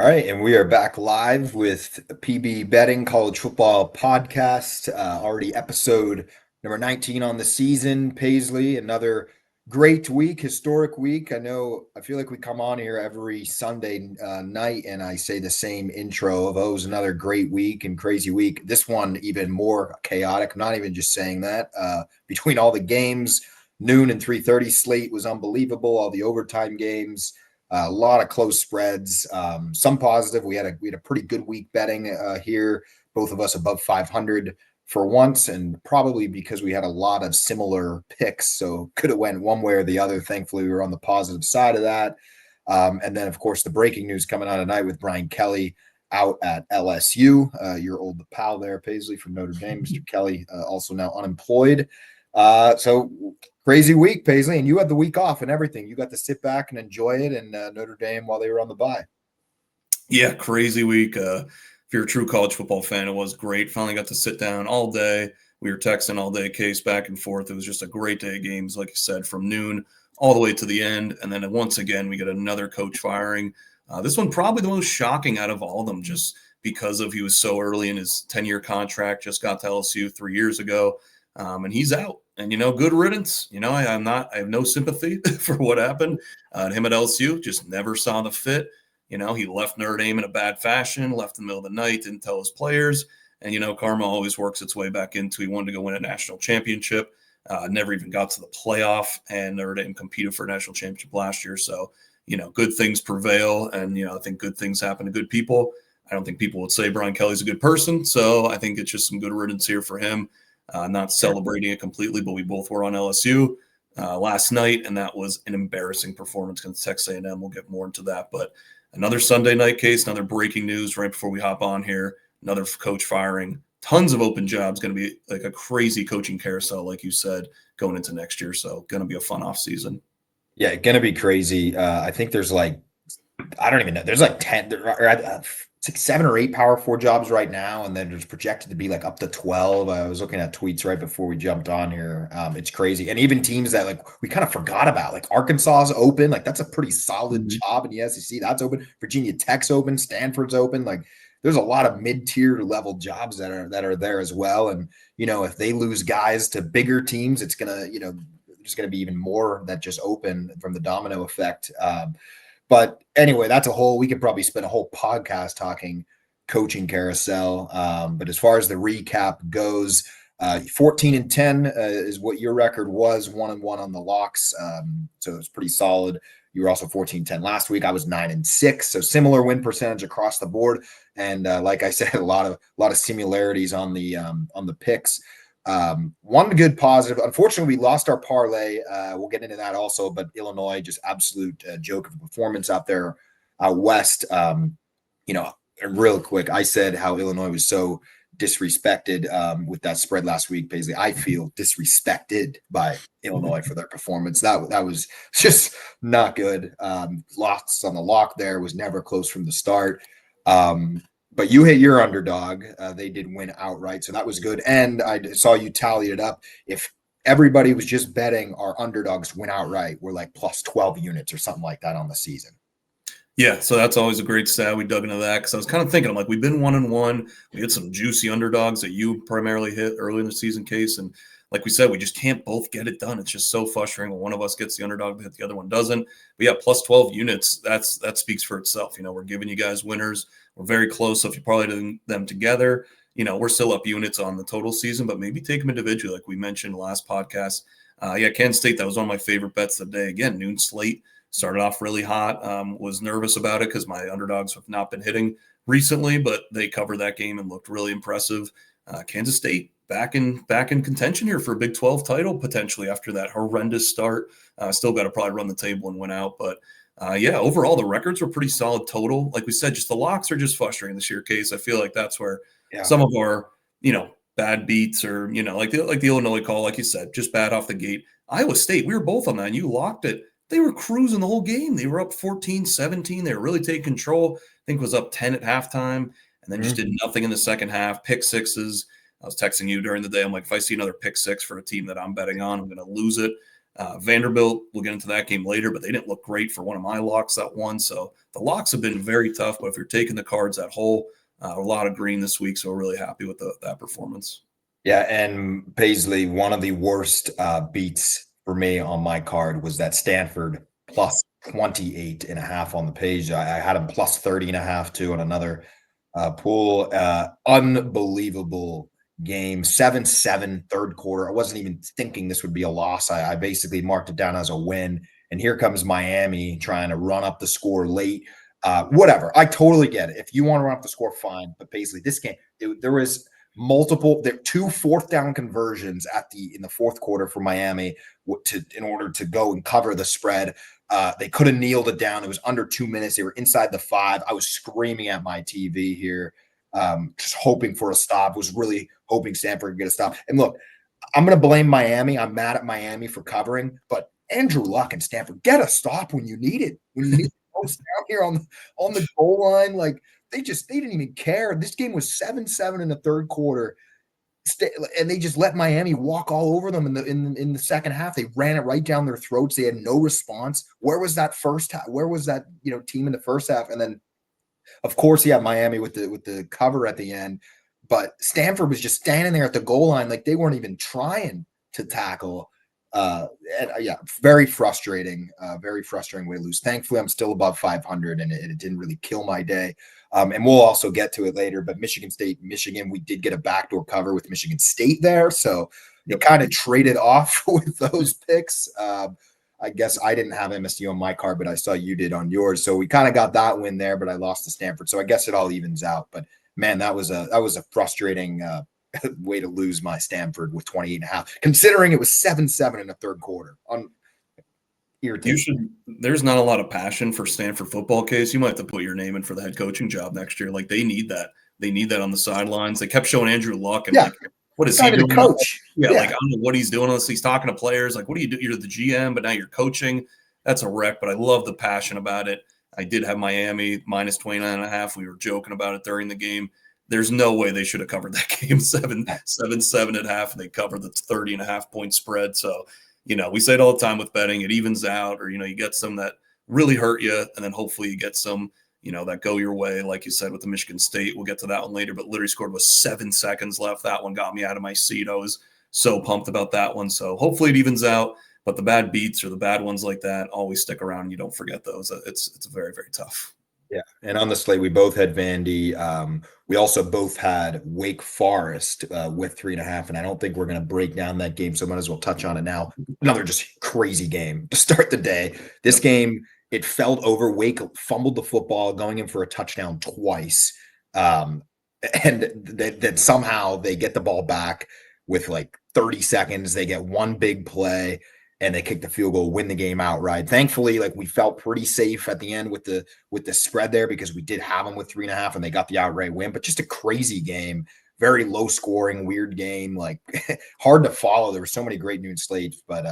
All right, and we are back live with PB Betting College Football Podcast. Already episode number 19 on the season. Paisley, another great week, historic week. I feel like we come on here every Sunday night and I say the same intro of, it was another great week and crazy week. This one even more chaotic. I'm not even just saying that. Between all the games, noon and 3:30 slate was unbelievable. All the overtime games. A lot of close spreads, some positive. We had a pretty good week betting here. Both of us above 500 for once, and probably because we had a lot of similar picks, so could have went one way or the other. Thankfully, we were on the positive side of that. And then, of course, the breaking news coming out tonight with Brian Kelly out at LSU. Your old pal there, Paisley from Notre Dame, Mr. Kelly, also now unemployed. So crazy week, Paisley, and you had the week off and everything. You got to sit back and enjoy it in Notre Dame while they were on the bye. Yeah, crazy week. If you're a true college football fan, it was great. Finally got to sit down all day. We were texting all day, Case, back and forth. It was just a great day of games, like you said, from noon all the way to the end. And then once again, we get another coach firing. This one probably the most shocking out of all of them, just because he was so early in his 10-year contract, just got to LSU 3 years ago. And he's out. And, good riddance. I have no sympathy for what happened. Him at LSU just never saw the fit. He left Notre Dame in a bad fashion, left in the middle of the night, didn't tell his players. And, karma always works its way back into he wanted to go win a national championship, never even got to the playoff, and Notre Dame competed for a national championship last year. So, good things prevail. And, I think good things happen to good people. I don't think people would say Brian Kelly's a good person. So I think it's just some good riddance here for him. Not celebrating it completely, but we both were on LSU last night, and that was an embarrassing performance against Texas A&M. We'll get more into that. But another Sunday night case, another breaking news right before we hop on here, another coach firing, tons of open jobs, going to be like a crazy coaching carousel, like you said, going into next year. So going to be a fun off season. Yeah, going to be crazy. I think there's I don't even know. There's 10, it's 7 or 8 Power 4 jobs right now, and then there's projected to be up to 12. I was looking at tweets right before we jumped on here. It's crazy. And even teams that we kind of forgot about, Arkansas is open. That's a pretty solid job in the SEC. That's open. Virginia Tech's open. Stanford's open. There's a lot of mid-tier level jobs that are there as well. And, if they lose guys to bigger teams, it's going to, there's going to be even more that just open from the domino effect. But anyway, we could probably spend a whole podcast talking coaching carousel. But as far as the recap goes, 14-10 is what your record was, 1-1 on the locks. So it's pretty solid. You were also 14-10 last week. I was 9-6. So similar win percentage across the board. And like I said, a lot of similarities on the picks. One good positive. Unfortunately, we lost our parlay. We'll get into that also, but Illinois, just absolute joke of a performance out there out west. Real quick, I said how Illinois was so disrespected with that spread last week. Basically, I feel disrespected by Illinois for their performance. That was just not good. Lots on the lock there, was never close from the start. But you hit your underdog. They did win outright, so that was good. And I saw you tallied it up. If everybody was just betting our underdogs to win outright, we're plus 12 units or something like that on the season. Yeah, so that's always a great stat. We dug into that because I was kind of thinking, we've been 1-1. We had some juicy underdogs that you primarily hit early in the season, Case. And like we said, we just can't both get it done. It's just so frustrating when one of us gets the underdog that the other one doesn't. But yeah, plus 12 units, that speaks for itself. We're giving you guys winners. We're very close. So if you probably did them together, we're still up units on the total season, but maybe take them individually, like we mentioned last podcast. Kansas State, that was one of my favorite bets of the day. Again, noon slate. Started off really hot. Was nervous about it because my underdogs have not been hitting recently, but they covered that game and looked really impressive. Kansas State back in contention here for a Big 12 title potentially after that horrendous start. Still got to probably run the table and win out, but overall the records were pretty solid total. Like we said, just the locks are just frustrating this year, Case. I feel like that's where some of our bad beats or like the Illinois call, like you said, just bad off the gate. Iowa State, we were both on that, and you locked it. They were cruising the whole game. They were up 14-17. They were really taking control. I think it was up 10 at halftime, and then just did nothing in the second half. Pick sixes. I was texting you during the day. I'm like, if I see another pick six for a team that I'm betting on, I'm going to lose it. Vanderbilt, we'll get into that game later, but they didn't look great for one of my locks that won. So the locks have been very tough, but if you're taking the cards at whole, a lot of green this week, so we're really happy with that performance. Yeah, and Paisley, one of the worst beats for me on my card was that Stanford plus 28.5 on the page. I had him plus 30.5 too on another pool. Unbelievable game. 7-7 third quarter. I wasn't even thinking this would be a loss. I basically marked it down as a win. And here comes Miami trying to run up the score late. Whatever. I totally get it. If you want to run up the score, fine. But basically, this game, there was two fourth down conversions in the fourth quarter for Miami in order to go and cover the spread. They could have kneeled it down. It was under 2 minutes. They were inside the 5. I was screaming at my TV here, just hoping for a stop. Was really hoping Stanford would get a stop. And look, I'm going to blame Miami. I'm mad at Miami for covering, but Andrew Luck and Stanford, get a stop when you need it. When you need to post down here on the goal line, like they didn't even care. This game was 7-7 in the third quarter, and they just let Miami walk all over them in the second half. They ran it right down their throats. They had no response. Where was that first half? Where was that team in the first half? And then, of course, you have Miami with the cover at the end. But Stanford was just standing there at the goal line like they weren't even trying to tackle. Very frustrating way to lose. Thankfully, I'm still above 500, and it didn't really kill my day. And we'll also get to it later. But Michigan, we did get a backdoor cover with Michigan State there, so it kind of traded off with those picks. I guess I didn't have MSU on my card, but I saw you did on yours, so we kind of got that win there. But I lost to Stanford, so I guess it all evens out. But man, that was a frustrating way to lose my Stanford with 28.5, considering it was 7-7 in the third quarter. There's not a lot of passion for Stanford football case. You might have to put your name in for the head coaching job next year. Like they need that. They need that on the sidelines. They kept showing Andrew Luck and like, what is he doing? Coach. Yeah, like I don't know what he's doing unless he's talking to players. Like, what do you do? You're the GM, but now you're coaching. That's a wreck. But I love the passion about it. I did have Miami minus 29.5. We were joking about it during the game. There's no way they should have covered that game 7-7 at half, and they covered the 30.5 point spread. So, we say it all the time with betting, it evens out, or, you get some that really hurt you, and then hopefully you get some, that go your way. Like you said, with the Michigan State, we'll get to that one later, but literally scored with 7 seconds left. That one got me out of my seat. I was so pumped about that one. So hopefully it evens out, but the bad beats or the bad ones like that always stick around, and you don't forget those. It's very, very tough. Yeah, and on the slate, we both had Vandy. We also both had Wake Forest with 3.5, and I don't think we're going to break down that game, so I might as well touch on it now. Another just crazy game to start the day. This game, it felt over. Wake fumbled the football, going in for a touchdown twice, and that somehow they get the ball back with like 30 seconds. They get one big play, and they kick the field goal, win the game outright. Thankfully, like we felt pretty safe at the end with the spread there because we did have them with 3.5 and they got the outright win. But just a crazy game, very low scoring, weird game, like hard to follow. There were so many great noon slates, but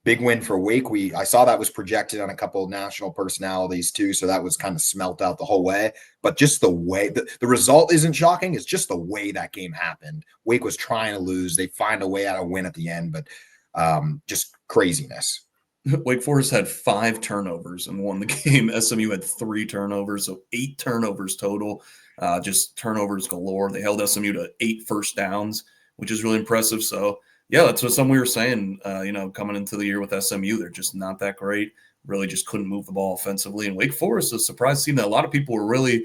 big win for Wake. I saw that was projected on a couple of national personalities too, so that was kind of smelt out the whole way. But just the way the result isn't shocking. It's just the way that game happened. Wake was trying to lose. They find a way out of win at the end, but just craziness. Wake Forest had 5 turnovers and won the game. SMU had 3 turnovers, so 8 turnovers total. Just turnovers galore. They held SMU to 8 first downs, which is really impressive. So, yeah, that's what we were saying, coming into the year with SMU. They're just not that great. Really just couldn't move the ball offensively. And Wake Forest, a surprise team that a lot of people were really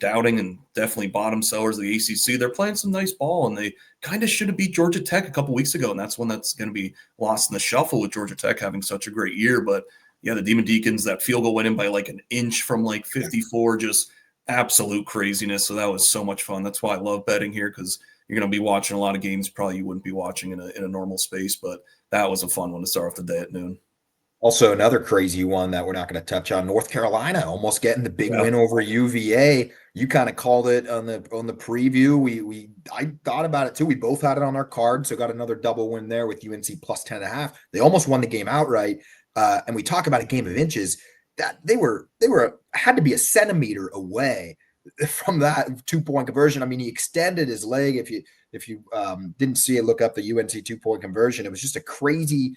doubting, and definitely bottom sellers of the ACC. They're playing some nice ball, and they kind of should have beat Georgia Tech a couple weeks ago, and that's one that's going to be lost in the shuffle with Georgia Tech having such a great year. But, yeah, the Demon Deacons, that field goal went in by like an inch from like 54, just absolute craziness. So that was so much fun. That's why I love betting here, because you're going to be watching a lot of games probably you wouldn't be watching in a normal space. But that was a fun one to start off the day at noon. Also, another crazy one that we're not going to touch on: North Carolina almost getting the big win over UVA. You kind of called it on the preview. I thought about it too. We both had it on our card, so got another double win there with UNC plus 10.5. They almost won the game outright. And we talk about a game of inches. That they had to be a centimeter away from that 2-point conversion. I mean, he extended his leg. If you didn't see it, look up the UNC 2-point conversion. It was just a crazy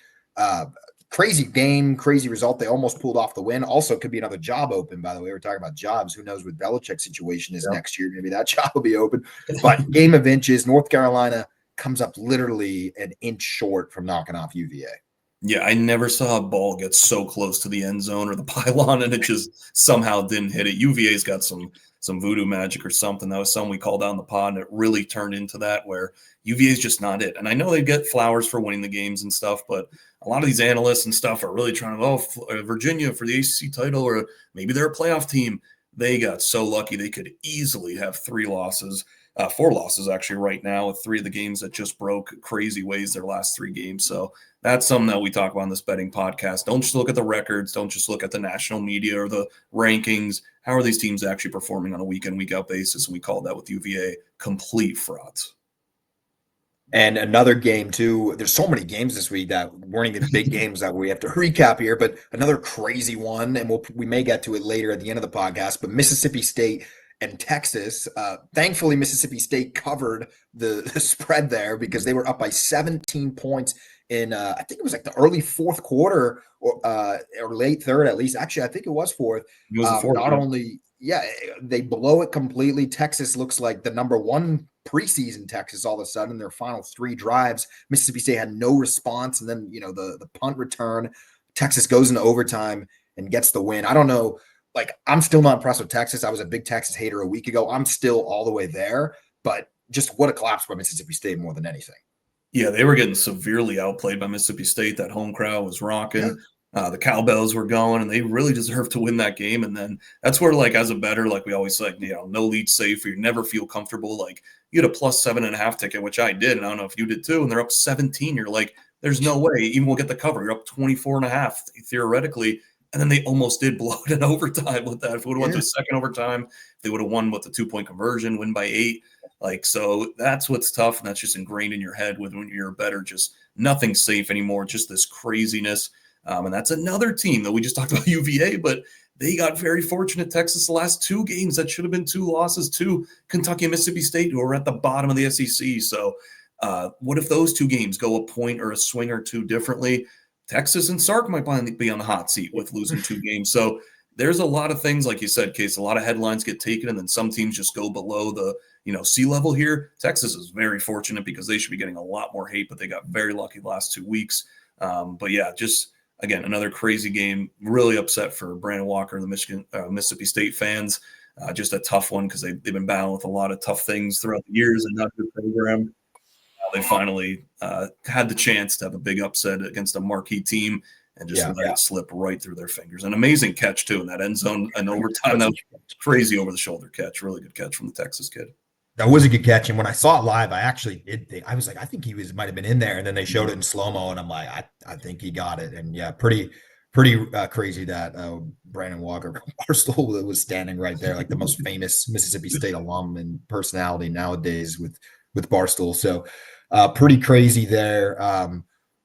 crazy game, crazy result. They almost pulled off the win. Also, could be another job open, by the way. We're talking about jobs. Who knows what Belichick's situation is next year? Maybe that job will be open. But game of inches, North Carolina comes up literally an inch short from knocking off UVA. Yeah, I never saw a ball get so close to the end zone or the pylon and it just somehow didn't hit it. UVA's got some voodoo magic or something. That was something we called on the pod, and it really turned into that where UVA's just not it. And I know they get flowers for winning the games and stuff, but a lot of these analysts and stuff are really trying to, Virginia for the ACC title, or maybe they're a playoff team. They got so lucky they could easily have 4 losses actually right now, with 3 of the games that just broke crazy ways their last 3 games. So that's something that we talk about on this betting podcast. Don't just look at the records. Don't just look at the national media or the rankings. How are these teams actually performing on a week in, week out basis? And we call that with UVA complete frauds. And another game too. There's so many games this week that weren't even big games that we have to recap here, but another crazy one, and we may get to it later at the end of the podcast, but Mississippi State and Texas. Thankfully, Mississippi State covered the spread there because they were up by 17 points in, I think it was like the early fourth quarter or late third at least. Actually, I think it was fourth. It was the fourth. Not only, they blow it completely. Texas looks like the number one preseason Texas all of a sudden. Their final 3 drives, Mississippi State had no response. And then, the punt return, Texas goes into overtime and gets the win. I don't know. Like, I'm still not impressed with Texas. I was a big Texas hater a week ago. I'm still all the way there, but just what a collapse by Mississippi State more than anything. Yeah, they were getting severely outplayed by Mississippi State. That home crowd was rocking. Yeah. The cowbells were going, and they really deserved to win that game. And then that's where, like, as a bettor, like we always say, no lead safe, or you never feel comfortable. Like, you had a plus 7.5 ticket, which I did, and I don't know if you did too, and they're up 17. You're like, there's no way even we'll get the cover. You're up 24.5 theoretically. And then they almost did blow it in overtime with that. If it would have went to a second overtime, they would have won with the 2-point conversion, win by 8. Like, so that's what's tough, and that's just ingrained in your head when you're a bettor. Just nothing safe anymore, just this craziness. And that's another team that we just talked about, UVA, but they got very fortunate. Texas, the last 2 games that should have been 2 losses to Kentucky and Mississippi State, who are at the bottom of the SEC. So what if those 2 games go a point or a swing or 2 differently? Texas and Sark might be on the hot seat with losing 2 games. So there's a lot of things, like you said, Case, a lot of headlines get taken, and then some teams just go below the, sea level here. Texas is very fortunate because they should be getting a lot more hate, but they got very lucky the last 2 weeks. But yeah, just, again, another crazy game. Really upset for Brandon Walker and the Mississippi State fans. Just a tough one because they've been battling with a lot of tough things throughout the years and not a good program. They finally had the chance to have a big upset against a marquee team and just let it slip right through their fingers. An amazing catch, too, in that end zone and overtime. That was crazy over-the-shoulder catch. Really good catch from the Texas kid. That was a good catch. And when I saw it live, I was like, I think he might have been in there. And then they showed it in slow-mo, and I'm like, I think he got it. And, yeah, pretty crazy that Brandon Walker from Barstool was standing right there, like the most famous Mississippi State alum and personality nowadays with Barstool. So, pretty crazy there.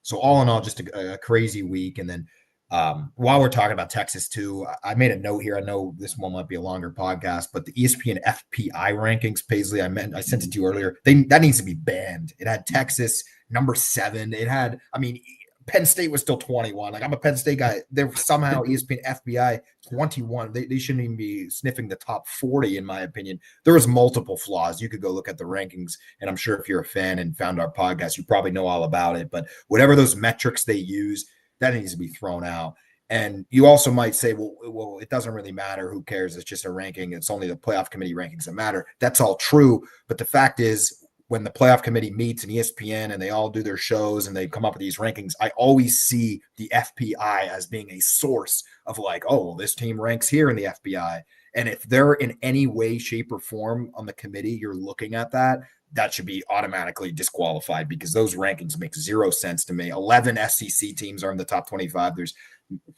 So all in all, just a crazy week. And then while we're talking about Texas too, I made a note here. I know this one might be a longer podcast, but the ESPN FPI rankings, Paisley, I sent it to you earlier. That needs to be banned. It had Texas number 7. It had, Penn State was still 21. Like, I'm a Penn State guy. They're somehow ESPN FBI 21. They shouldn't even be sniffing the top 40, in my opinion. There was multiple flaws. You could go look at the rankings, and I'm sure if you're a fan and found our podcast, you probably know all about it. But whatever those metrics they use, that needs to be thrown out. And you also might say, well, it doesn't really matter. Who cares? It's just a ranking. It's only the playoff committee rankings that matter. That's all true. But the fact is, when the playoff committee meets in ESPN and they all do their shows and they come up with these rankings, I always see the FPI as being a source of like, oh, well, this team ranks here in the FPI. And if they're in any way, shape, or form on the committee, you're looking at that should be automatically disqualified because those rankings make 0 sense to me. 11 SEC teams are in the top 25. There's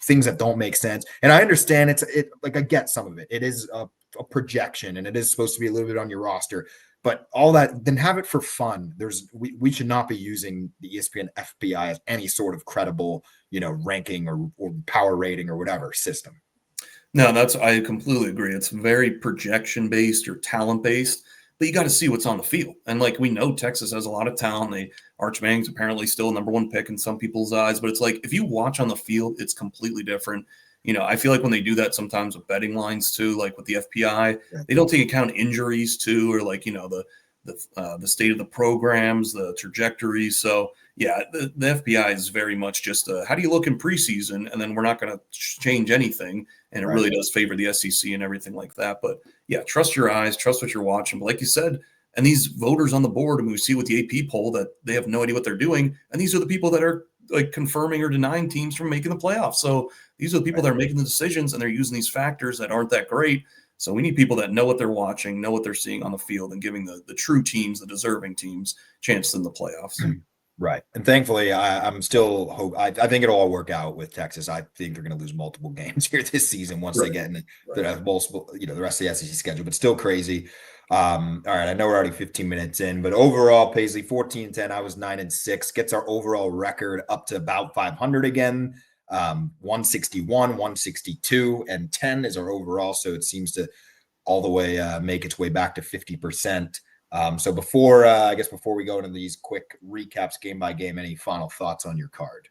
things that don't make sense. And I understand I get some of it. It is a projection and it is supposed to be a little bit on your roster. But all that, then have it for fun. We should not be using the ESPN FPI as any sort of credible, ranking or power rating or whatever system. No, I completely agree. It's very projection based or talent based. but you got to see what's on the field. And like, we know Texas has a lot of talent. Arch Manning's apparently still number one pick in some people's eyes, but it's like, if you watch on the field, it's completely different. I feel like when they do that sometimes with betting lines too, like with the FPI, they don't take account injuries too, or like, the state of the programs, the trajectory. So yeah, the FPI is very much just how do you look in preseason, and then we're not going to change anything. And it really does favor the SEC and everything like that. But yeah, trust your eyes, trust what you're watching. But like you said, and these voters on the board, and we see with the AP poll that they have no idea what they're doing. And these are the people that are like confirming or denying teams from making the playoffs. So these are the people that are making the decisions, and they're using these factors that aren't that great. So we need people that know what they're watching, know what they're seeing on the field, and giving the true teams, the deserving teams, chances in the playoffs. Right. And thankfully, I'm still hope. I think it'll all work out with Texas. I think they're going to lose multiple games here this season once they get in the multiple, the rest of the SEC schedule, but still crazy. All right. I know we're already 15 minutes in, but overall, Paisley 14-10. I was 9-6, gets our overall record up to about 500 again. 161, 162, and 10 is our overall. So it seems to all the way make its way back to 50%. So before we go into these quick recaps game by game, any final thoughts on your card?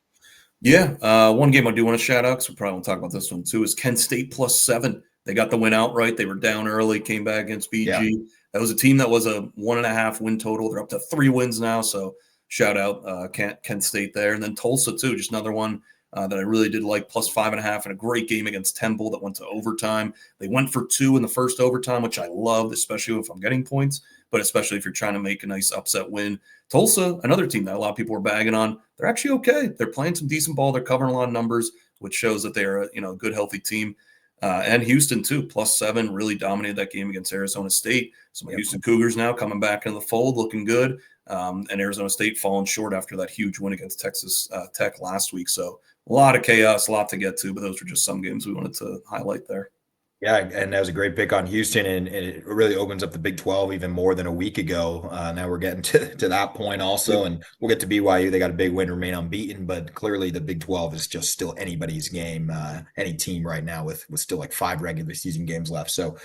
Yeah. One game I do want to shout out, because we probably won't talk about this one too, is Kent State +7. They got the win outright. They were down early, came back against BG. Yeah. That was a team that was a 1.5 win total. They're up to 3 wins now. So shout out Kent State there. And then Tulsa too, just another one that I really did like, +5.5, and a great game against Temple that went to overtime. They went for 2 in the first overtime, which I loved, especially if I'm getting points, but especially if you're trying to make a nice upset win. Tulsa, another team that a lot of people are bagging on, they're actually okay. They're playing some decent ball. They're covering a lot of numbers, which shows that they're a good, healthy team. And Houston too, +7, really dominated that game against Arizona State. So my Houston Cougars now coming back in the fold, looking good. And Arizona State falling short after that huge win against Texas Tech last week. So a lot of chaos, a lot to get to, but those were just some games we wanted to highlight there. Yeah, and that was a great pick on Houston, and it really opens up the Big 12 even more than a week ago. Now we're getting to that point also, and we'll get to BYU. They got a big win, remain unbeaten, but clearly the Big 12 is just still anybody's game, any team right now with still like 5 regular season games left. So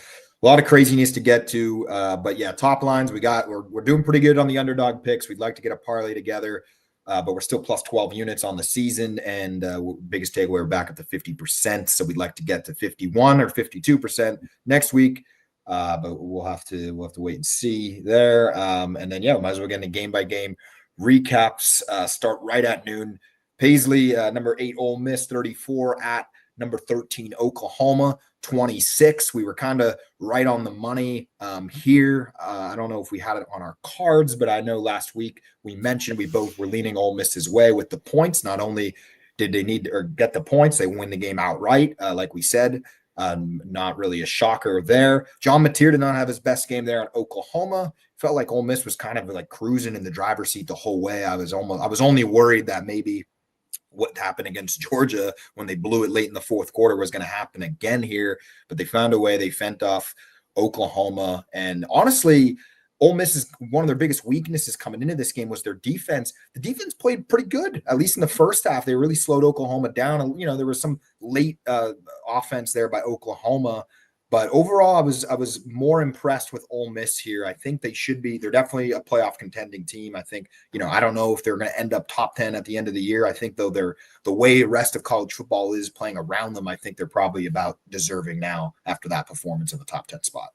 a lot of craziness to get to, but yeah, top lines we're doing pretty good on the underdog picks. We'd like to get a parlay together. But we're still +12 units on the season, and biggest takeaway, we're back up to 50%. So we'd like to get to 51 or 52% next week, but we'll have to wait and see there. And then might as well get into game by game recaps. Start right at noon. Paisley, number 8 Ole Miss 34 at number 13 Oklahoma 26. We were kind of right on the money here. I don't know if we had it on our cards, but I know last week we mentioned we both were leaning Ole Miss's way with the points. Not only did they need to get the points, they win the game outright, like we said. Not really a shocker there. John Mateer did not have his best game there in Oklahoma. Felt like Ole Miss was kind of like cruising in the driver's seat the whole way. I was only worried that maybe what happened against Georgia when they blew it late in the fourth quarter was going to happen again here, but they found a way. They fent off Oklahoma, and honestly, Ole Miss is one of their biggest weaknesses coming into this game was their defense. The defense played pretty good, at least in the first half. They really slowed Oklahoma down. And, there was some late offense there by Oklahoma. But overall, I was more impressed with Ole Miss here. I think they're definitely a playoff contending team. I think, I don't know if they're going to end up top 10 at the end of the year. I think though the way the rest of college football is playing around them, I think they're probably about deserving now after that performance of the top 10 spot.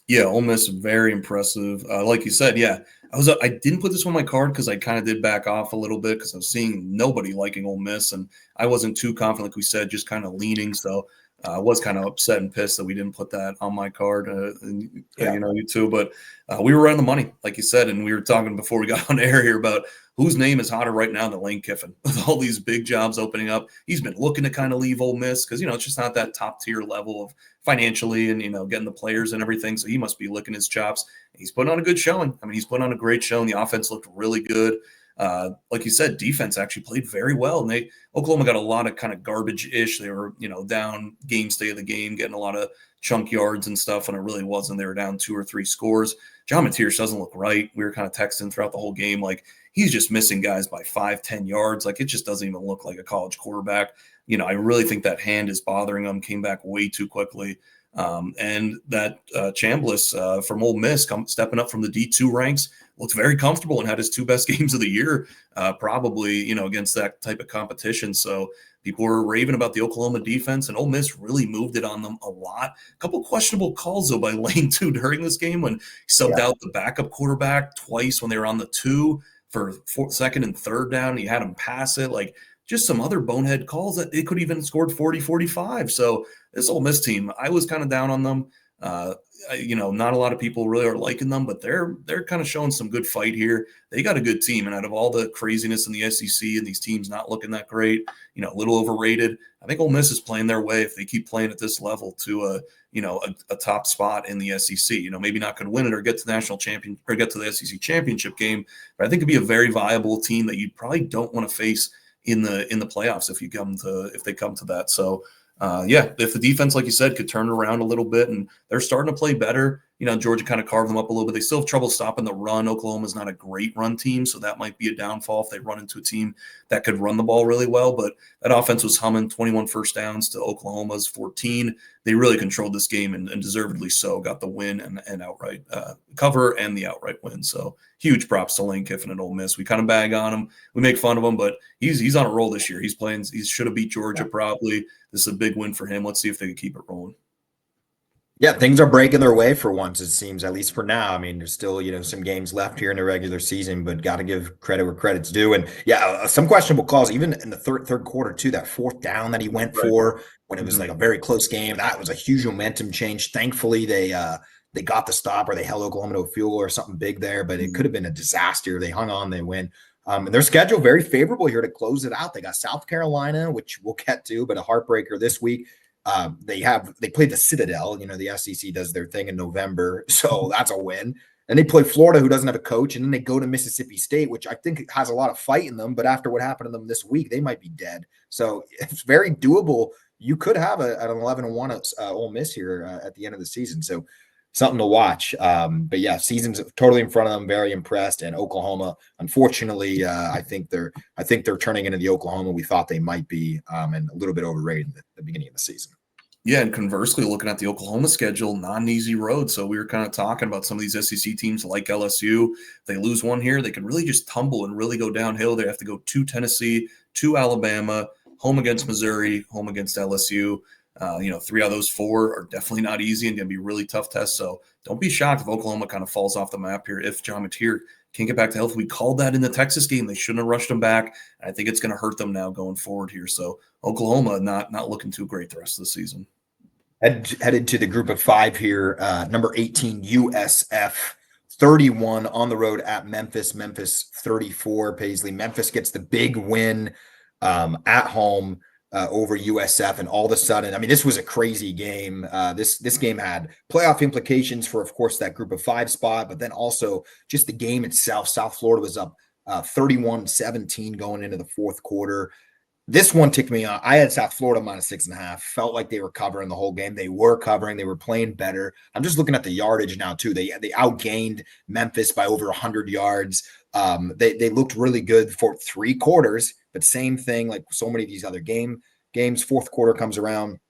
Yeah, Ole Miss, very impressive. Like you said, I didn't put this on my card because I kind of did back off a little bit because I was seeing nobody liking Ole Miss, and I wasn't too confident, like we said, just kind of leaning. So I was kind of upset and pissed that we didn't put that on my card, you too. But we were right on the money, like you said, and we were talking before we got on air here about whose name is hotter right now than Lane Kiffin. With all these big jobs opening up, he's been looking to kind of leave Ole Miss because, it's just not that top-tier level of financially and, getting the players and everything. So he must be licking his chops. He's putting on a good showing. I mean, he's putting on a great showing. The offense looked really good. Like you said, defense actually played very well. And Oklahoma got a lot of kind of garbage-ish. They were, down game state of the game, getting a lot of chunk yards and stuff, and it really wasn't. They were down 2 or 3 scores. John Mateer doesn't look right. We were kind of texting throughout the whole game, like he's just missing guys by 5-10 yards. Like it just doesn't even look like a college quarterback. I really think that hand is bothering him. Came back way too quickly. And that Chambliss from Ole Miss stepping up from the D2 ranks looked very comfortable and had his 2 best games of the year, probably, against that type of competition. So people were raving about the Oklahoma defense, and Ole Miss really moved it on them a lot. A couple questionable calls, though, by Lane, too, during this game when he subbed out the backup quarterback twice when they were on the 2 for second and third down. He had him pass it. Like, just some other bonehead calls that they could even scored 40-45. So this Ole Miss team, I was kind of down on them. Not a lot of people really are liking them, but they're kind of showing some good fight here. They got a good team, and out of all the craziness in the SEC and these teams not looking that great, a little overrated, I think Ole Miss is playing their way if they keep playing at this level to a top spot in the SEC. Maybe not going to win it or get to the national champion or get to the SEC championship game, but I think it'd be a very viable team that you probably don't want to face in the playoffs if they come to that. So if the defense, like you said, could turn it around a little bit, and they're starting to play better. Georgia kind of carved them up a little bit. They still have trouble stopping the run. Oklahoma's not a great run team, so that might be a downfall if they run into a team that could run the ball really well. But that offense was humming, 21 first downs to Oklahoma's 14. They really controlled this game, and deservedly so. Got the win and outright cover and the outright win. So huge props to Lane Kiffin and Ole Miss. We kind of bag on him. We make fun of him, but he's on a roll this year. He's playing. He should have beat Georgia probably. This is a big win for him. Let's see if they can keep it rolling. Yeah, things are breaking their way for once, it seems, at least for now. I mean, there's still, some games left here in the regular season, but got to give credit where credit's due. And some questionable calls, even in the third quarter, too, that 4th down that he went for when it was like a very close game. That was a huge momentum change. Thankfully, they got the stop, or they held Oklahoma to a field goal or something big there, but it could have been a disaster. They hung on, they win. And their schedule very favorable here to close it out. They got South Carolina, which we'll get to, but a heartbreaker this week. They played the Citadel. The SEC does their thing in November, so that's a win. And they play Florida, who doesn't have a coach, and then they go to Mississippi State, which I think has a lot of fight in them. But after what happened to them this week, they might be dead. So it's very doable. You could have an 11-1 Ole Miss here at the end of the season. So something to watch. But yeah, season's totally in front of them. Very impressed. And Oklahoma, unfortunately, I think they're turning into the Oklahoma we thought they might be, and a little bit overrated at the beginning of the season. Yeah, and conversely, looking at the Oklahoma schedule, not an easy road. So we were kind of talking about some of these SEC teams like LSU. If they lose one here, they could really just tumble and really go downhill. They have to go to Tennessee, to Alabama, home against Missouri, home against LSU. 3 out of those 4 are definitely not easy and going to be really tough tests. So don't be shocked if Oklahoma kind of falls off the map here. If John Mateer can't get back to health, we called that in the Texas game. They shouldn't have rushed him back. I think it's going to hurt them now going forward here. So Oklahoma not looking too great the rest of the season. Headed to the group of 5 here. Number 18, USF, 31 on the road at Memphis. Memphis 34. Paisley. Memphis gets the big win at home over USF, and all of a sudden, I mean, this was a crazy game. This game had playoff implications for, of course, that group of 5 spot, but then also just the game itself. South Florida was up 31-17 going into the 4th quarter. This one ticked me off. I had South Florida -6.5. Felt like they were covering the whole game. They were covering. They were playing better. I'm just looking at the yardage now too. They outgained Memphis by over 100 yards. They looked really good for 3 quarters, but same thing like so many of these other games. 4th quarter comes around,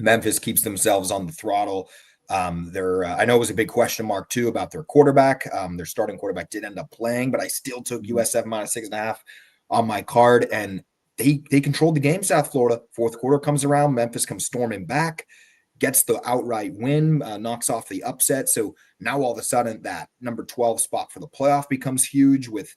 Memphis keeps themselves on the throttle. I know it was a big question mark too about their quarterback. Their starting quarterback did end up playing, but I still took USF -6.5 on my card, and they controlled the game. South Florida. 4th quarter comes around, Memphis comes storming back, gets the outright win, knocks off the upset. So now all of a sudden that number 12 spot for the playoff becomes huge with,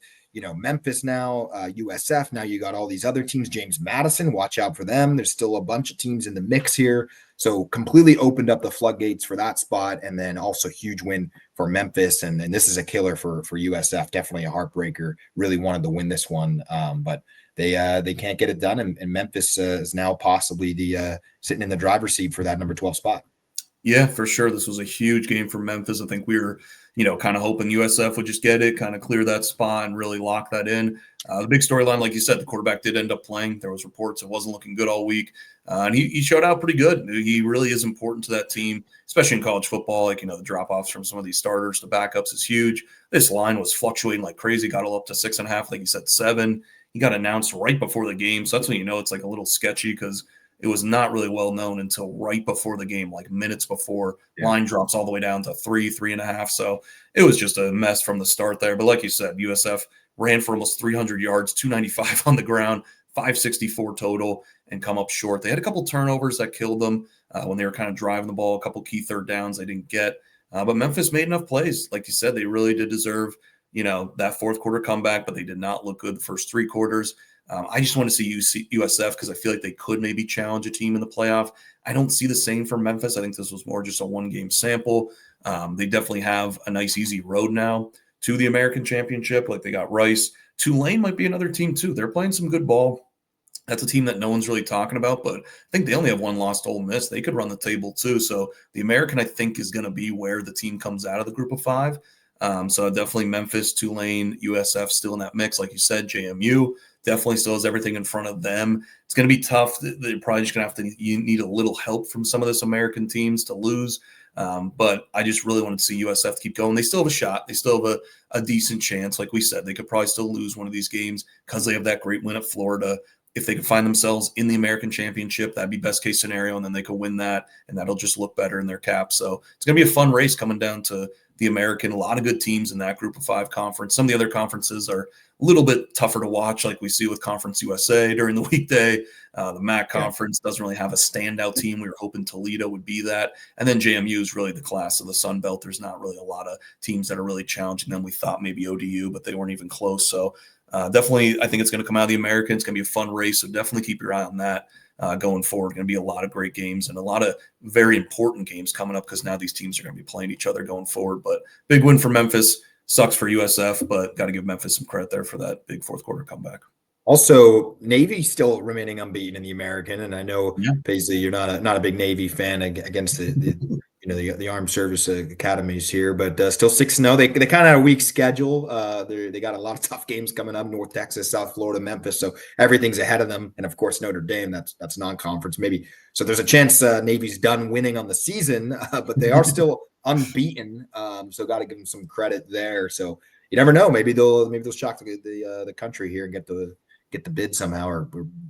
Memphis now, USF. Now you got all these other teams. James Madison, watch out for them. There's still a bunch of teams in the mix here. So completely opened up the floodgates for that spot. And then also huge win for Memphis. And this is a killer for USF. Definitely a heartbreaker. Really wanted to win this one. But they can't get it done. And Memphis is now possibly sitting in the driver's seat for that number 12 spot. Yeah, for sure. This was a huge game for Memphis. I think we were, kind of hoping USF would just get it, kind of clear that spot and really lock that in. The big storyline, like you said, the quarterback did end up playing. There was reports it wasn't looking good all week. And he showed out pretty good. He really is important to that team, especially in college football. Like, the drop-offs from some of these starters to backups is huge. This line was fluctuating like crazy, got all up to 6.5, like you said, 7. He got announced right before the game. So that's when it's like a little sketchy because it was not really well known until right before the game, like minutes before. Yeah. Line drops all the way down to 3.5. So it was just a mess from the start there. But like you said, USF ran for almost 300 yards, 295 on the ground, 564 total, and come up short. They had a couple turnovers that killed them when they were kind of driving the ball, a couple key third downs they didn't get. But Memphis made enough plays. Like you said, they really did deserve, that fourth quarter comeback, but they did not look good the first three quarters. I just want to see USF because I feel like they could maybe challenge a team in the playoff. I don't see the same for Memphis. I think this was more just a one-game sample. They definitely have a nice, easy road now to the American Championship. Like they got Rice. Tulane might be another team too. They're playing some good ball. That's a team that no one's really talking about, but I think they only have one loss to Ole Miss. They could run the table too. So the American, I think, is going to be where the team comes out of the group of five. So definitely Memphis, Tulane, USF still in that mix. Like you said, JMU definitely still has everything in front of them. It's going to be tough. They're probably just going to have to you need a little help from some of this American teams to lose. But I just really wanted to see USF keep going. They still have a shot. They still have a decent chance. Like we said, they could probably still lose one of these games because they have that great win at Florida. If they could find themselves in the American Championship, that'd be best case scenario, and then they could win that, and that'll just look better in their cap. So it's going to be a fun race coming down to the American. A lot of good teams in that group of five conference. Some of the other conferences are a little bit tougher to watch, like we see with Conference USA during the weekday. The MAC conference doesn't really have a standout team. We were hoping Toledo would be that. And then JMU is really the class of the Sun Belt. There's not really a lot of teams that are really challenging them. We thought maybe ODU, but they weren't even close. So definitely, I think it's going to come out of the American. It's going to be a fun race, so definitely keep your eye on that going forward. Going to be a lot of great games and a lot of very important games coming up because now these teams are going to be playing each other going forward. But big win for Memphis. Sucks for USF, but got to give Memphis some credit there for that big fourth quarter comeback. Also, Navy still remaining unbeaten in the American, and I know Paisley, you're not a big Navy fan against the armed service academies here, but still 6-0. They kind of had a weak schedule. They got a lot of tough games coming up: North Texas, South Florida, Memphis. So everything's ahead of them, and of course Notre Dame. That's non-conference, maybe. So there's a chance Navy's done winning on the season, but they are still unbeaten. So got to give them some credit there. So you never know. Maybe they'll shock the country here and get the bid somehow, or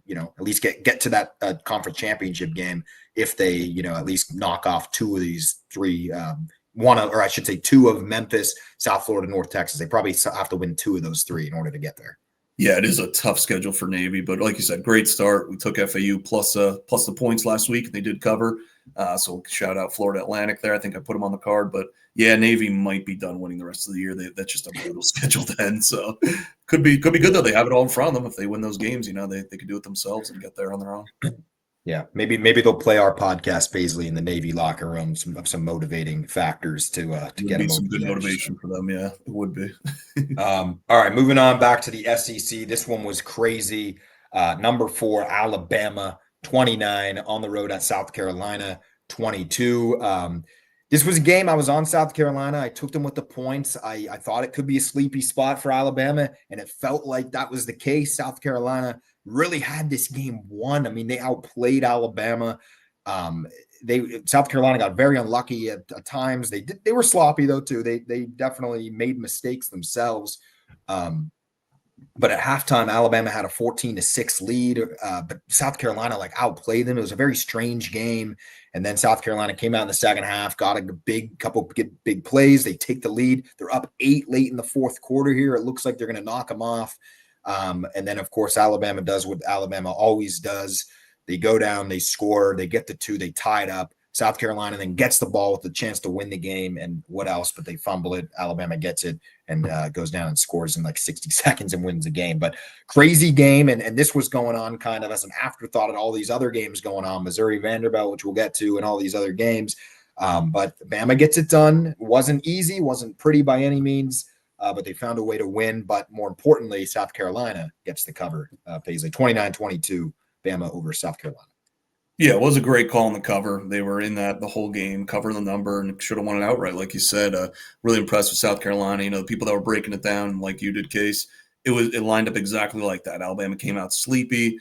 at least get to that conference championship game if they at least knock off two of these three. Two of Memphis, South Florida, North Texas. They probably have to win two of those three in order to get there. Yeah, it is a tough schedule for Navy, but like you said, great start. We took FAU plus the points last week. They did cover. So shout out Florida Atlantic there. I think I put them on the card, but yeah, Navy might be done winning the rest of the year. That's just a brutal schedule to end. So could be good though. They have it all in front of them. If they win those games, they could do it themselves and get there on their own. Yeah, maybe they'll play our podcast, Paisley, in the Navy locker room. Some motivating factors to get them some good motivation for them. Yeah, it would be. All right, moving on back to the SEC. This one was crazy. Number 4, Alabama, 29 on the road at South Carolina, 22. This was a game I was on South Carolina. I took them with the points. I thought it could be a sleepy spot for Alabama, and it felt like that was the case. South Carolina really had this game won. I mean, they outplayed Alabama. South Carolina got very unlucky at times. They were sloppy though too. They definitely made mistakes themselves. But at halftime, Alabama had a 14-6 lead. But South Carolina outplayed them. It was a very strange game. And then South Carolina came out in the second half, got a couple big plays. They take the lead. They're up 8 late in the fourth quarter here. It looks like they're going to knock them off. And then, of course, Alabama does what Alabama always does. They go down, they score, they get the 2, they tie it up. South Carolina then gets the ball with the chance to win the game, and what else? But they fumble it. Alabama gets it and goes down and scores in 60 seconds and wins the game. But crazy game, and this was going on kind of as an afterthought at all these other games going on, Missouri, Vanderbilt, which we'll get to, and all these other games. But Bama gets it done. It wasn't easy, wasn't pretty by any means, but they found a way to win. But more importantly, South Carolina gets the cover. Paisley, 29-22, Bama over South Carolina. Yeah, it was a great call on the cover. They were in that the whole game, covering the number, and should have won it outright, like you said. Really impressed with South Carolina. The people that were breaking it down, like you did, Case, it lined up exactly like that. Alabama came out sleepy.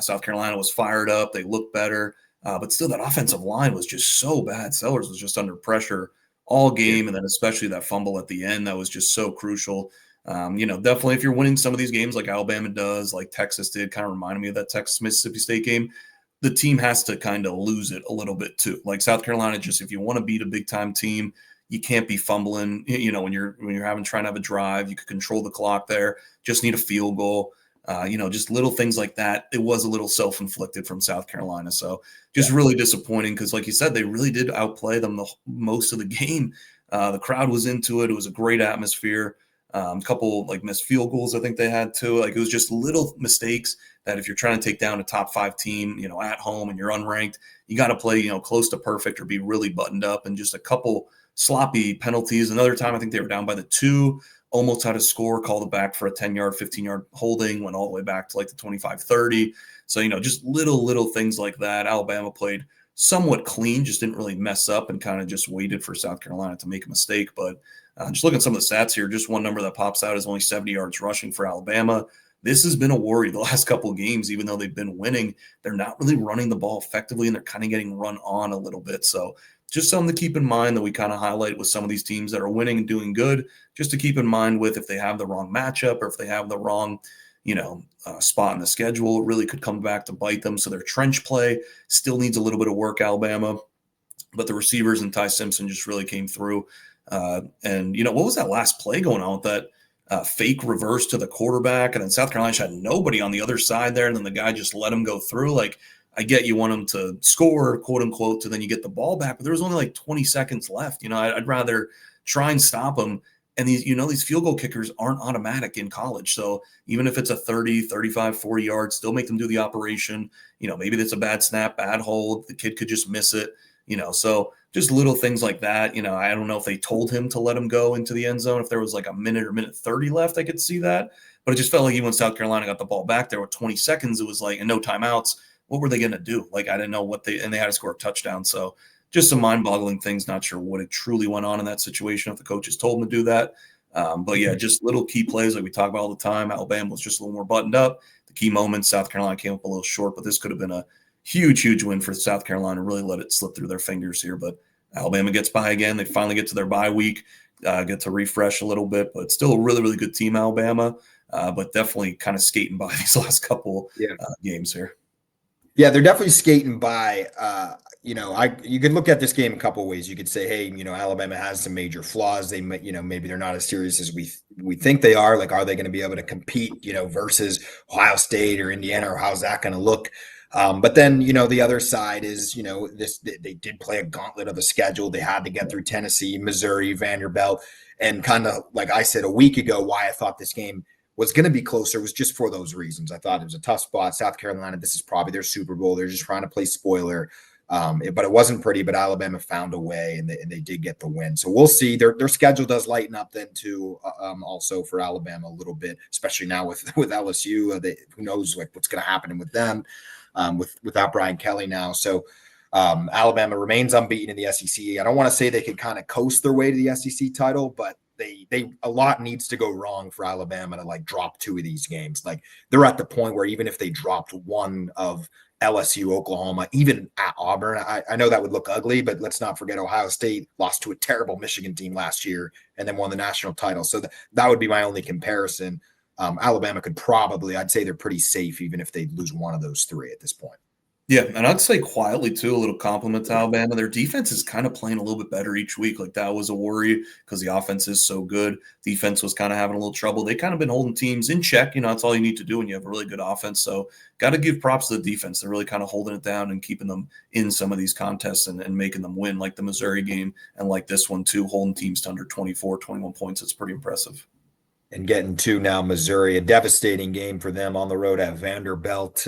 South Carolina was fired up. They looked better. But still, that offensive line was just so bad. Sellers was just under pressure all game, and then especially that fumble at the end, that was just so crucial. Definitely if you're winning some of these games like Alabama does, like Texas did, kind of reminded me of that Texas-Mississippi State game, the team has to kind of lose it a little bit too. Like South Carolina, just if you want to beat a big time team, you can't be fumbling. When you're trying to have a drive, you could control the clock there. Just need a field goal. Just little things like that. It was a little self-inflicted from South Carolina. So just really disappointing because, like you said, they really did outplay them most of the game. The crowd was into it. It was a great atmosphere. A couple like missed field goals, I think they had too. Like it was just little mistakes that if you're trying to take down a top 5 team, at home and you're unranked, you got to play, close to perfect or be really buttoned up. And just a couple sloppy penalties. Another time, I think they were down by the 2, almost had a score, called it back for a 10-yard, 15-yard holding, went all the way back to like the 25-30. So, just little things like that. Alabama played somewhat clean, just didn't really mess up and kind of just waited for South Carolina to make a mistake. But just looking at some of the stats here, just one number that pops out is only 70 yards rushing for Alabama. This has been a worry the last couple of games, even though they've been winning. They're not really running the ball effectively, and they're kind of getting run on a little bit. So just something to keep in mind that we kind of highlight with some of these teams that are winning and doing good, just to keep in mind with if they have the wrong matchup or if they have the wrong, spot in the schedule, it really could come back to bite them. So their trench play still needs a little bit of work, Alabama. But the receivers and Ty Simpson just really came through. What was that last play going on with that fake reverse to the quarterback? And then South Carolina had nobody on the other side there. And then the guy just let him go through. Like, I get you want them to score, quote unquote, so then you get the ball back. But there was only like 20 seconds left. I'd rather try and stop them. And these field goal kickers aren't automatic in college. So even if it's a 30, 35, 40 yards, still make them do the operation. Maybe it's a bad snap, bad hold. The kid could just miss it. So just little things like that. I don't know if they told him to let him go into the end zone. If there was like a minute or minute 30 left, I could see that. But it just felt like even when South Carolina got the ball back there with 20 seconds, it was like, and no timeouts, what were they going to do? Like, I didn't know and they had to score a touchdown. So just some mind-boggling things. Not sure what it truly went on in that situation if the coaches told them to do that. But yeah, just little key plays like we talk about all the time. Alabama was just a little more buttoned up. The key moments, South Carolina came up a little short, but this could have been a huge win for South Carolina. Really let it slip through their fingers here. But Alabama gets by again. They finally get to their bye week, get to refresh a little bit, but still a really good team, Alabama. But definitely kind of skating by these last couple games here. Yeah, they're definitely skating by. You could look at this game a couple of ways. You could say, hey, Alabama has some major flaws. They, maybe they're not as serious as we think they are. Like, are they going to be able to compete, versus Ohio State or Indiana, or how's that going to look? But then, the other side is, they did play a gauntlet of a schedule. They had to get through Tennessee, Missouri, Vanderbilt, and kind of like I said a week ago, why I thought this game was going to be closer was just for those reasons. I thought it was a tough spot. South Carolina, this is probably their Super Bowl. They're just trying to play spoiler. But it wasn't pretty, but Alabama found a way, and they did get the win. So we'll see. Their schedule does lighten up then too, also for Alabama a little bit, especially now with LSU. Who knows what's going to happen with them without Brian Kelly now. So Alabama remains unbeaten in the SEC. I don't want to say they could kind of coast their way to the SEC title, but they a lot needs to go wrong for Alabama to like drop 2 of these games. Like, they're at the point where even if they dropped one of LSU, Oklahoma, even at Auburn, I know that would look ugly, but let's not forget Ohio State lost to a terrible Michigan team last year and then won the national title. So that would be my only comparison. Alabama could probably, I'd say they're pretty safe even if they lose one of those 3 at this point. Yeah, and I'd say quietly, too, a little compliment to Alabama. Their defense is kind of playing a little bit better each week. Like, that was a worry because the offense is so good. Defense was kind of having a little trouble. They kind of been holding teams in check. That's all you need to do when you have a really good offense. So got to give props to the defense. They're really kind of holding it down and keeping them in some of these contests and making them win, like the Missouri game and like this one, too, holding teams to under 24, 21 points. It's pretty impressive. And getting to now Missouri, a devastating game for them on the road at Vanderbilt.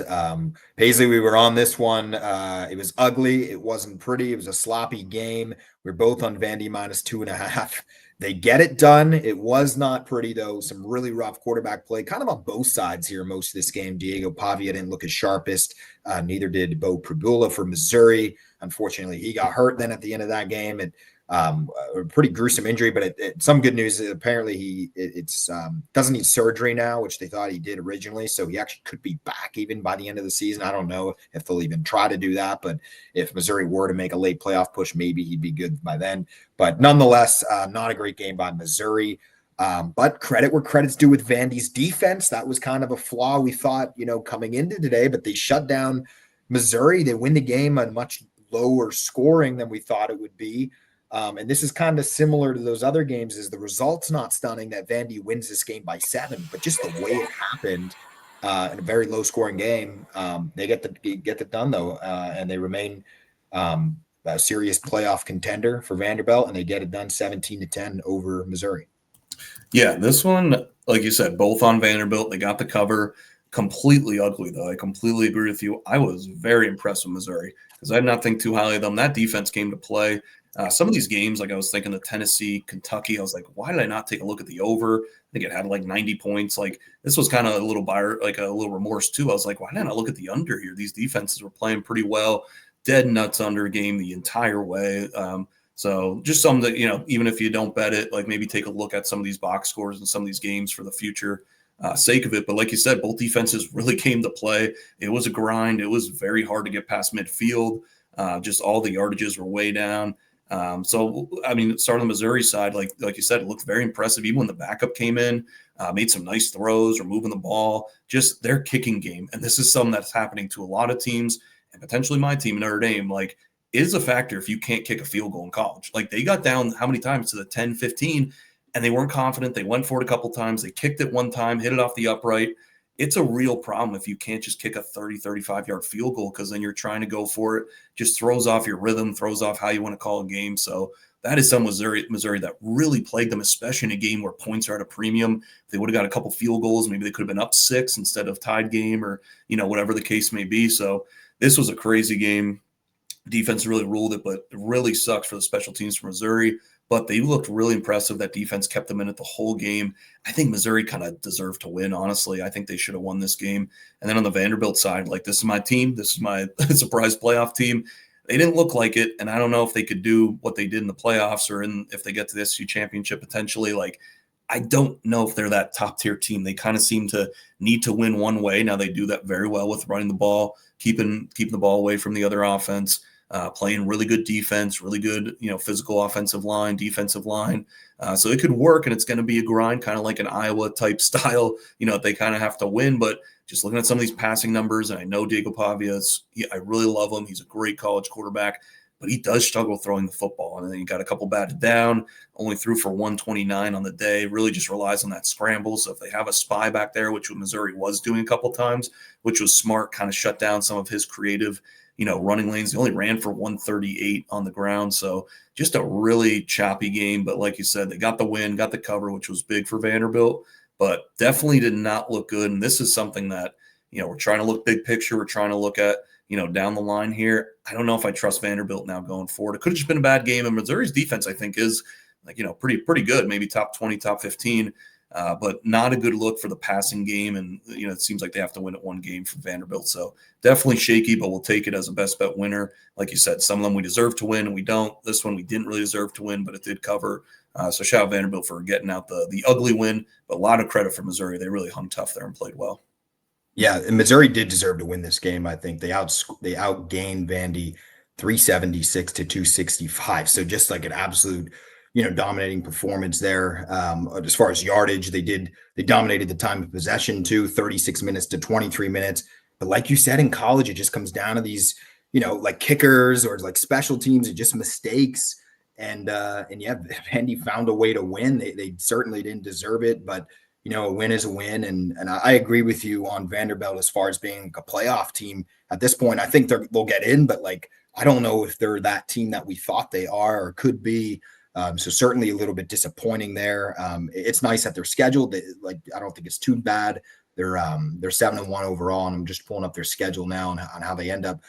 Paisley, we were on this one. It was ugly. It wasn't pretty. It was a sloppy game. We're both on Vandy -2.5. They get it done. It was not pretty, though. Some really rough quarterback play, kind of on both sides here most of this game. Diego Pavia didn't look his sharpest. Neither did Bo Pribula for Missouri. Unfortunately, he got hurt then at the end of that game. And a pretty gruesome injury, but some good news is apparently he doesn't need surgery now, which they thought he did originally. So he actually could be back even by the end of the season. I don't know if they'll even try to do that, but if Missouri were to make a late playoff push, maybe he'd be good by then. But nonetheless, not a great game by Missouri. But credit where credit's due with Vandy's defense. That was kind of a flaw we thought, coming into today, but they shut down Missouri, they win the game on much lower scoring than we thought it would be. And this is kind of similar to those other games, is the result's not stunning that Vandy wins this game by 7, but just the way it happened in a very low scoring game, they get the done though, and they remain a serious playoff contender for Vanderbilt, and they get it done 17-10 over Missouri. Yeah, this one, like you said, both on Vanderbilt. They got the cover. Completely ugly, though. I completely agree with you. I was very impressed with Missouri because I did not think too highly of them. That defense came to play. Some of these games, like I was thinking of Tennessee, Kentucky, I was like, why did I not take a look at the over? I think it had like 90 points. Like this was kind of a little remorse too. I was like, why didn't I look at the under here? These defenses were playing pretty well. Dead nuts under game the entire way. So just something that, even if you don't bet it, like maybe take a look at some of these box scores and some of these games for the future sake of it. But like you said, both defenses really came to play. It was a grind. It was very hard to get past midfield. Just all the yardages were way down. So, I mean, starting on the Missouri side, like you said, it looked very impressive. Even when the backup came in, made some nice throws or moving the ball, just their kicking game. And this is something that's happening to a lot of teams and potentially my team, Notre Dame. Like, is a factor if you can't kick a field goal in college. Like they got down how many times to the 10, 15, and they weren't confident. They went for it a couple times. They kicked it one time, hit it off the upright. It's a real problem if you can't just kick a 30, 35-yard field goal because then you're trying to go for it. Just throws off your rhythm, throws off how you want to call a game. So that is some Missouri that really plagued them, especially in a game where points are at a premium. If they would have got a couple field goals, maybe they could have been up 6 instead of tied game or, whatever the case may be. So this was a crazy game. Defense really ruled it, but it really sucks for the special teams from Missouri. But they looked really impressive. That defense kept them in it the whole game. I think Missouri kind of deserved to win, honestly. I think they should have won this game. And then on the Vanderbilt side, like this is my team. This is my surprise playoff team. They didn't look like it, and I don't know if they could do what they did in the playoffs or if they get to the SEC championship potentially. Like, I don't know if they're that top-tier team. They kind of seem to need to win one way. Now they do that very well with running the ball, keeping the ball away from the other offense. Playing really good defense, really good, physical offensive line, defensive line. So it could work, and it's going to be a grind, kind of like an Iowa type style. They kind of have to win. But just looking at some of these passing numbers, and I know Diego Pavia, I really love him. He's a great college quarterback, but he does struggle throwing the football. And then he got a couple batted down, only threw for 129 on the day, really just relies on that scramble. So if they have a spy back there, which Missouri was doing a couple times, which was smart, kind of shut down some of his creative running lanes. He only ran for 138 on the ground. So just a really choppy game. But like you said, they got the win, got the cover, which was big for Vanderbilt, but definitely did not look good. And this is something that, we're trying to look big picture. We're trying to look at, down the line here. I don't know if I trust Vanderbilt now going forward. It could have just been a bad game. And Missouri's defense, I think, is pretty good, maybe top 20, top 15. But not a good look for the passing game. And, it seems like they have to win at one game for Vanderbilt. So definitely shaky, but we'll take it as a best bet winner. Like you said, some of them we deserve to win and we don't. This one we didn't really deserve to win, but it did cover. So shout out Vanderbilt for getting out the ugly win, but a lot of credit for Missouri. They really hung tough there and played well. Yeah, and Missouri did deserve to win this game. I think they outgained Vandy 376 to 265. So just like an absolute, dominating performance there. As far as yardage, they dominated the time of possession too, 36 minutes to 23 minutes. But like you said, in college, it just comes down to these, like kickers or like special teams, or just mistakes. And yeah, Vandy found a way to win. They certainly didn't deserve it, but a win is a win. And I agree with you on Vanderbilt as far as being a playoff team at this point. I think they'll get in, but like, I don't know if they're that team that we thought they are or could be. So certainly a little bit disappointing there. It's nice that they're scheduled. I don't think it's too bad. They're 7-1 overall, and I'm just pulling up their schedule now on how they end up.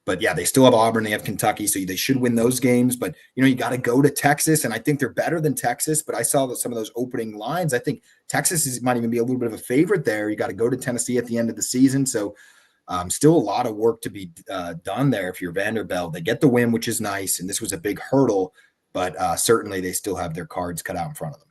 But yeah, they still have Auburn, they have Kentucky, so they should win those games. But you got to go to Texas, and I think they're better than Texas. But I saw some of those opening lines. I think Texas might even be a little bit of a favorite there. You got to go to Tennessee at the end of the season, so still a lot of work to be done there. If you're Vanderbilt, they get the win, which is nice, and this was a big hurdle. But certainly they still have their cards cut out in front of them.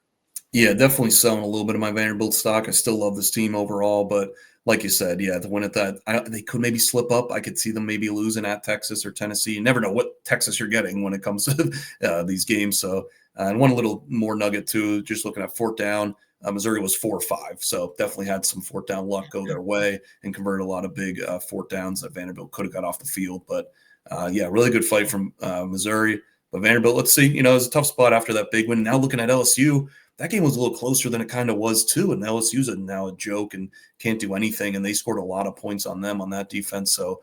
Yeah, definitely selling a little bit of my Vanderbilt stock. I still love this team overall, but like you said, yeah, to win at that, they could maybe slip up. I could see them maybe losing at Texas or Tennessee. You never know what Texas you're getting when it comes to these games. So, and one little more nugget too, just looking at fourth down, Missouri was 4-5. So definitely had some fourth down luck go their way and converted a lot of big fourth downs that Vanderbilt could have got off the field. But really good fight from Missouri. But Vanderbilt, let's see, it was a tough spot after that big win. Now looking at LSU, that game was a little closer than it kind of was too. And LSU's now a joke and can't do anything. And they scored a lot of points on them on that defense. So,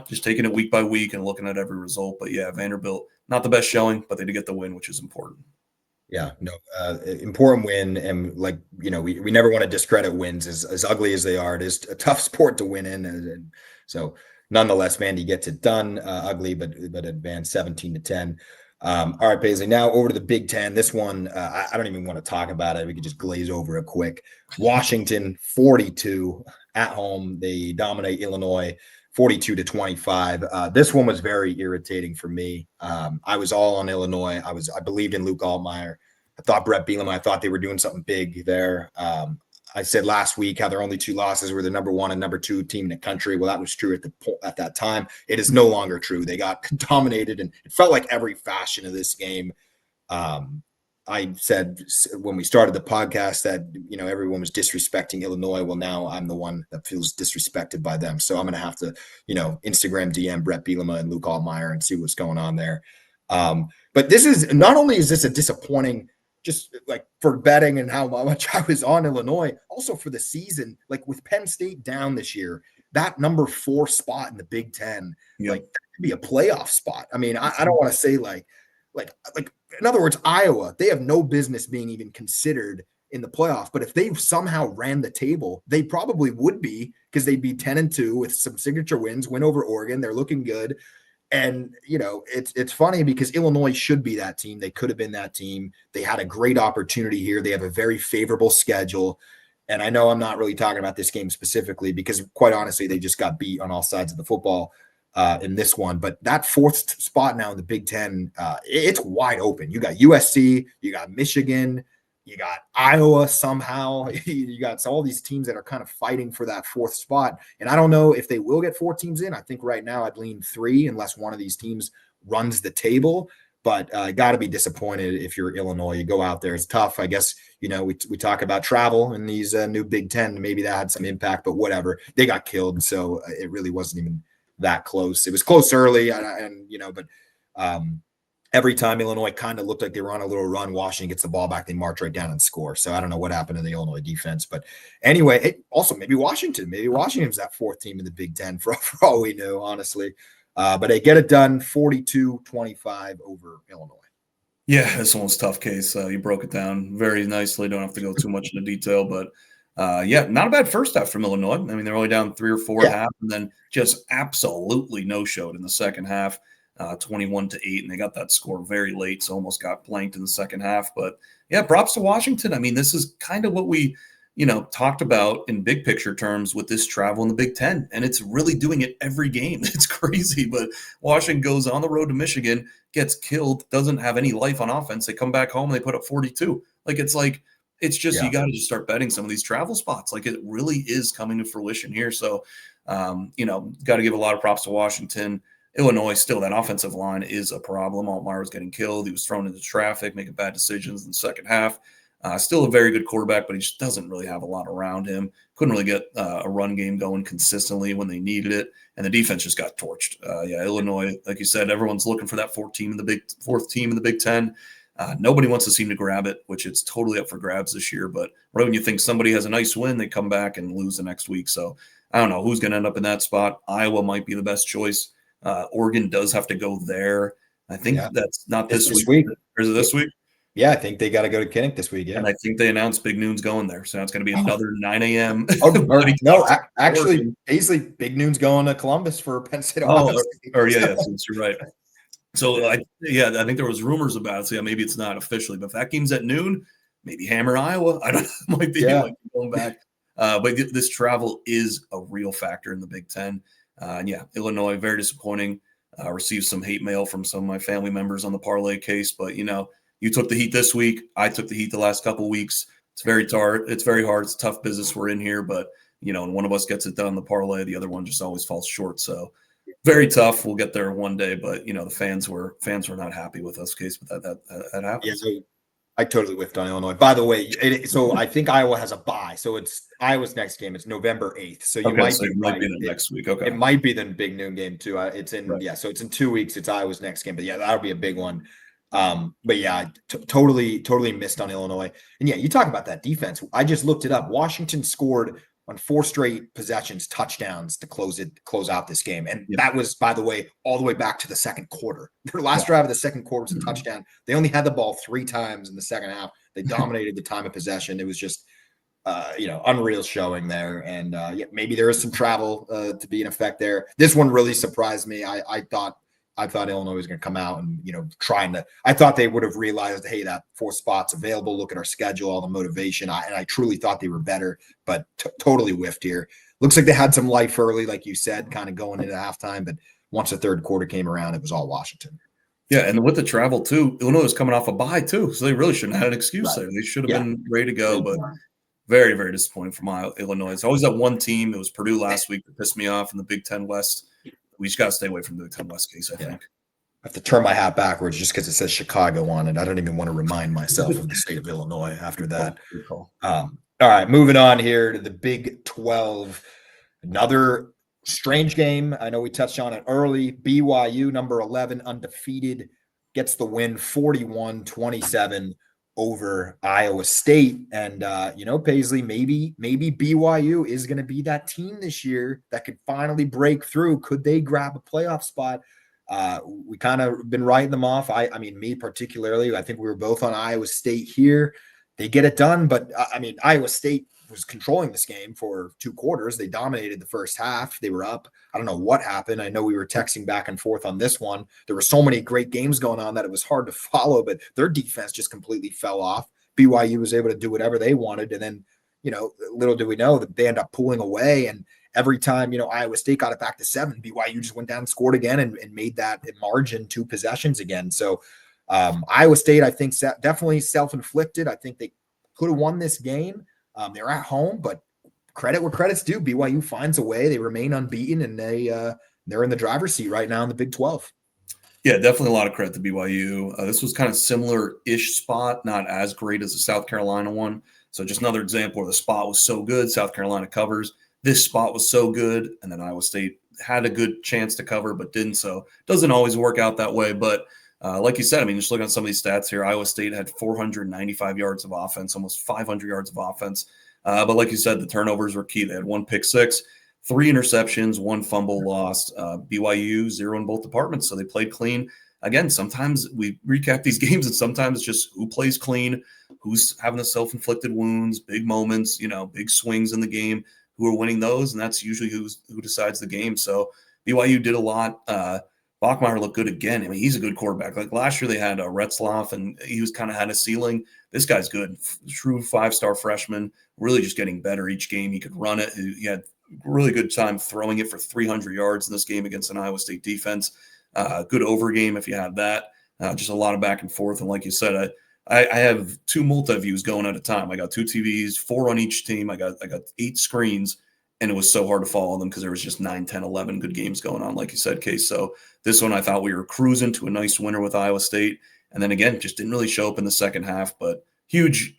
just taking it week by week and looking at every result. But yeah, Vanderbilt, not the best showing, but they did get the win, which is important. Yeah, no, important win. And we never want to discredit wins as ugly as they are. It is a tough sport to win in. And so nonetheless, Vandy gets it done, ugly, but advanced 17-10. All right, Paisley, now over to the Big Ten. This one, I don't even want to talk about it. We could just glaze over it quick. Washington 42 at home. They dominate Illinois 42-25. This one was very irritating for me. I was all on Illinois. I believed in Luke Altmaier. I thought Brett Bielema, I thought they were doing something big there. I said last week how their only two losses were the number 1 and number 2 team in the country. Well, that was true at that time. It is no longer true. They got dominated, and it felt like every fashion of this game. I said when we started the podcast that everyone was disrespecting Illinois. Well, now I'm the one that feels disrespected by them. So I'm going to have to Instagram DM Brett Bielema and Luke Altmaier and see what's going on there. But this is not only is this a disappointing, just like for betting and how much I was on Illinois, also for the season, like with Penn State down this year, that number 4 spot in the Big Ten, like that could be a playoff spot. I mean, I don't want to say like in other words, Iowa, they have no business being even considered in the playoff. But if they somehow ran the table, they probably would be, because they'd be 10-2 with some signature wins, win over Oregon. They're looking good. And, it's funny because Illinois should be that team. They could have been that team. They had a great opportunity here. They have a very favorable schedule. And I know I'm not really talking about this game specifically because, quite honestly, they just got beat on all sides of the football in this one. But that 4th spot now in the Big Ten, it's wide open. You got USC, you got Michigan, you got Iowa somehow. You got all these teams that are kind of fighting for that 4th spot. And I don't know if they will get 4 teams in. I think right now I'd lean 3 unless one of these teams runs the table. But got to be disappointed if you're Illinois. You go out there. It's tough. I guess, we talk about travel in these new Big Ten. Maybe that had some impact, but whatever. They got killed. So it really wasn't even that close. It was close early. But every time Illinois kind of looked like they were on a little run, Washington gets the ball back, they march right down and score. So I don't know what happened to the Illinois defense. But anyway, also maybe Washington's that 4th team in the Big Ten for all we know, honestly. But they get it done 42-25 over Illinois. Yeah, this one was a tough case. You broke it down very nicely. Don't have to go too much into detail, but not a bad first half from Illinois. I mean, they're only down 3 or 4 at half, and then just absolutely no-showed in the second half, 21-8, and they got that score very late, so almost got blanked in the second half. But yeah, props to Washington. I mean, this is kind of what we talked about in big picture terms with this travel in the Big Ten, and it's really doing it every game. It's crazy, but Washington goes on the road to Michigan, gets killed, doesn't have any life on offense. They come back home, they put up 42. It's just you got to just start betting some of these travel spots. Like it really is coming to fruition here. So, got to give a lot of props to Washington. Illinois, still, that offensive line is a problem. Altmaier was getting killed. He was thrown into traffic, making bad decisions in the second half. Still a very good quarterback, but he just doesn't really have a lot around him. Couldn't really get a run game going consistently when they needed it, and the defense just got torched. Illinois, like you said, everyone's looking for that 4th team in the Big Ten. Nobody wants to seem to grab it, which it's totally up for grabs this year. But right when you think somebody has a nice win, they come back and lose the next week. So I don't know who's going to end up in that spot. Iowa might be the best choice. Oregon does have to go there. I think that's not this week. Or is it this week? Yeah, I think they got to go to Kinnick this week. Yeah, and I think they announced Big Noon's going there, so it's going to be another 9 a.m. Actually, Paisley, Big Noon's going to Columbus for Penn State. You're right. So I think there was rumors about it. So maybe it's not officially, but if that game's at noon, maybe hammer Iowa. I don't know. Might be going back. But this travel is a real factor in the Big Ten. Illinois, very disappointing. Received some hate mail from some of my family members on the parlay case, but you took the heat this week. I took the heat the last couple of weeks. It's very hard. It's a tough business we're in here, but when one of us gets it done, the parlay, the other one just always falls short. So very tough. We'll get there one day, but the fans were not happy with us, case, but that happens. Yeah, I totally whiffed on Illinois. By the way, so I think Iowa has a bye. So it's Iowa's next game. It's November 8th. So you Okay, might so be it might right. be the next week. Okay. It might be the big noon game too. It's in Right. yeah. So it's in 2 weeks. It's Iowa's next game. But yeah, that'll be a big one. But yeah, totally missed on Illinois. And yeah, you talk about that defense. I just looked it up. Washington scored on 4 straight possessions, touchdowns to close out this game. And that was, by the way, all the way back to the second quarter. Their last drive of the second quarter was a touchdown. They only had the ball 3 times in the second half. They dominated the time of possession. It was just, unreal showing there. And yeah, maybe there is some travel to be in effect there. This one really surprised me. I thought Illinois was going to come out and, I thought they would have realized, hey, that 4 spots available. Look at our schedule, all the motivation. I truly thought they were better, but totally whiffed here. Looks like they had some life early, like you said, kind of going into halftime. But once the third quarter came around, it was all Washington. Yeah, and with the travel too, Illinois was coming off a bye too, so they really shouldn't have had an excuse there. They should have been ready to go, but very, very disappointing from Illinois. It's always that one team. It was Purdue last week that pissed me off in the Big Ten West. We just got to stay away from the Big Ten West case, I think. I have to turn my hat backwards just because it says Chicago on it. I don't even want to remind myself of the state of Illinois after that. All right, moving on here to the Big 12. Another strange game. I know we touched on it early. BYU, number 11, undefeated, gets the win 41-27 over Iowa State. And, Paisley, maybe BYU is going to be that team this year that could finally break through. Could they grab a playoff spot? We kind of been writing them off. I mean, me particularly, I think we were both on Iowa State here. They get it done, but Iowa State was controlling this game for 2 quarters. They dominated the first half. They were up. I don't know what happened. I know we were texting back and forth on this one. There were so many great games going on that it was hard to follow, but their defense just completely fell off. BYU was able to do whatever they wanted. And then, little do we know that they end up pulling away. And every time, Iowa State got it back to 7, BYU just went down and scored again and made that margin 2 possessions again. So Iowa State, I think, definitely self-inflicted. I think they could have won this game. They're at home, but credit where credit's due. BYU finds a way. They remain unbeaten, and they're in the driver's seat right now in the Big 12. Yeah, definitely a lot of credit to BYU. This was kind of similar-ish spot, not as great as the South Carolina one. So just another example where the spot was so good, South Carolina covers. This spot was so good, and then Iowa State had a good chance to cover but didn't. So it doesn't always work out that way. But like you said, just looking at some of these stats here, Iowa State had 495 yards of offense, almost 500 yards of offense. But like you said, the turnovers were key. They had 1 pick six, 3 interceptions, 1 fumble lost. BYU 0 in both departments, so they played clean. Again, sometimes we recap these games, and sometimes it's just who plays clean, who's having the self-inflicted wounds, big moments, big swings in the game, who are winning those, and that's usually who decides the game. So BYU did a lot. Bachmeier looked good again. He's a good quarterback. Like last year they had Retzlaff, and he was kind of had a ceiling. This guy's good. True 5-star freshman, really just getting better each game. He could run it. He had really good time throwing it for 300 yards in this game against an Iowa State defense. Good over game if you had that. Just a lot of back and forth. And like you said, I have 2 multi-views going at a time. I got 2 TVs, 4 on each team. I got 8 screens. And it was so hard to follow them because there was just 9, 10, 11 good games going on, like you said, Case. So this one, I thought we were cruising to a nice winner with Iowa State. And then again, just didn't really show up in the second half. But huge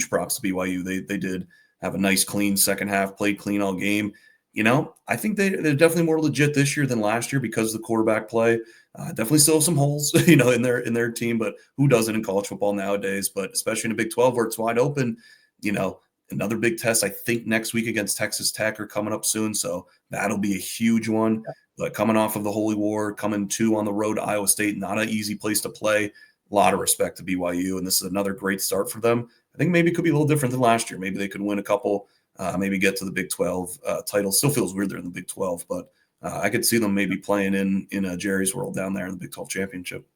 props to BYU. They did have a nice, clean second half, played clean all game. I think they're definitely more legit this year than last year because of the quarterback play. Definitely still have some holes, in their team. But who doesn't in college football nowadays? But especially in a Big 12 where it's wide open, another big test, I think, next week against Texas Tech are coming up soon. So that'll be a huge one. But coming off of the Holy War, coming to on the road to Iowa State, not an easy place to play. A lot of respect to BYU. And this is another great start for them. I think maybe it could be a little different than last year. Maybe they could win a couple, maybe get to the Big 12 title. Still feels weird they're in the Big 12, but I could see them maybe playing in Jerry's World down there in the Big 12 championship.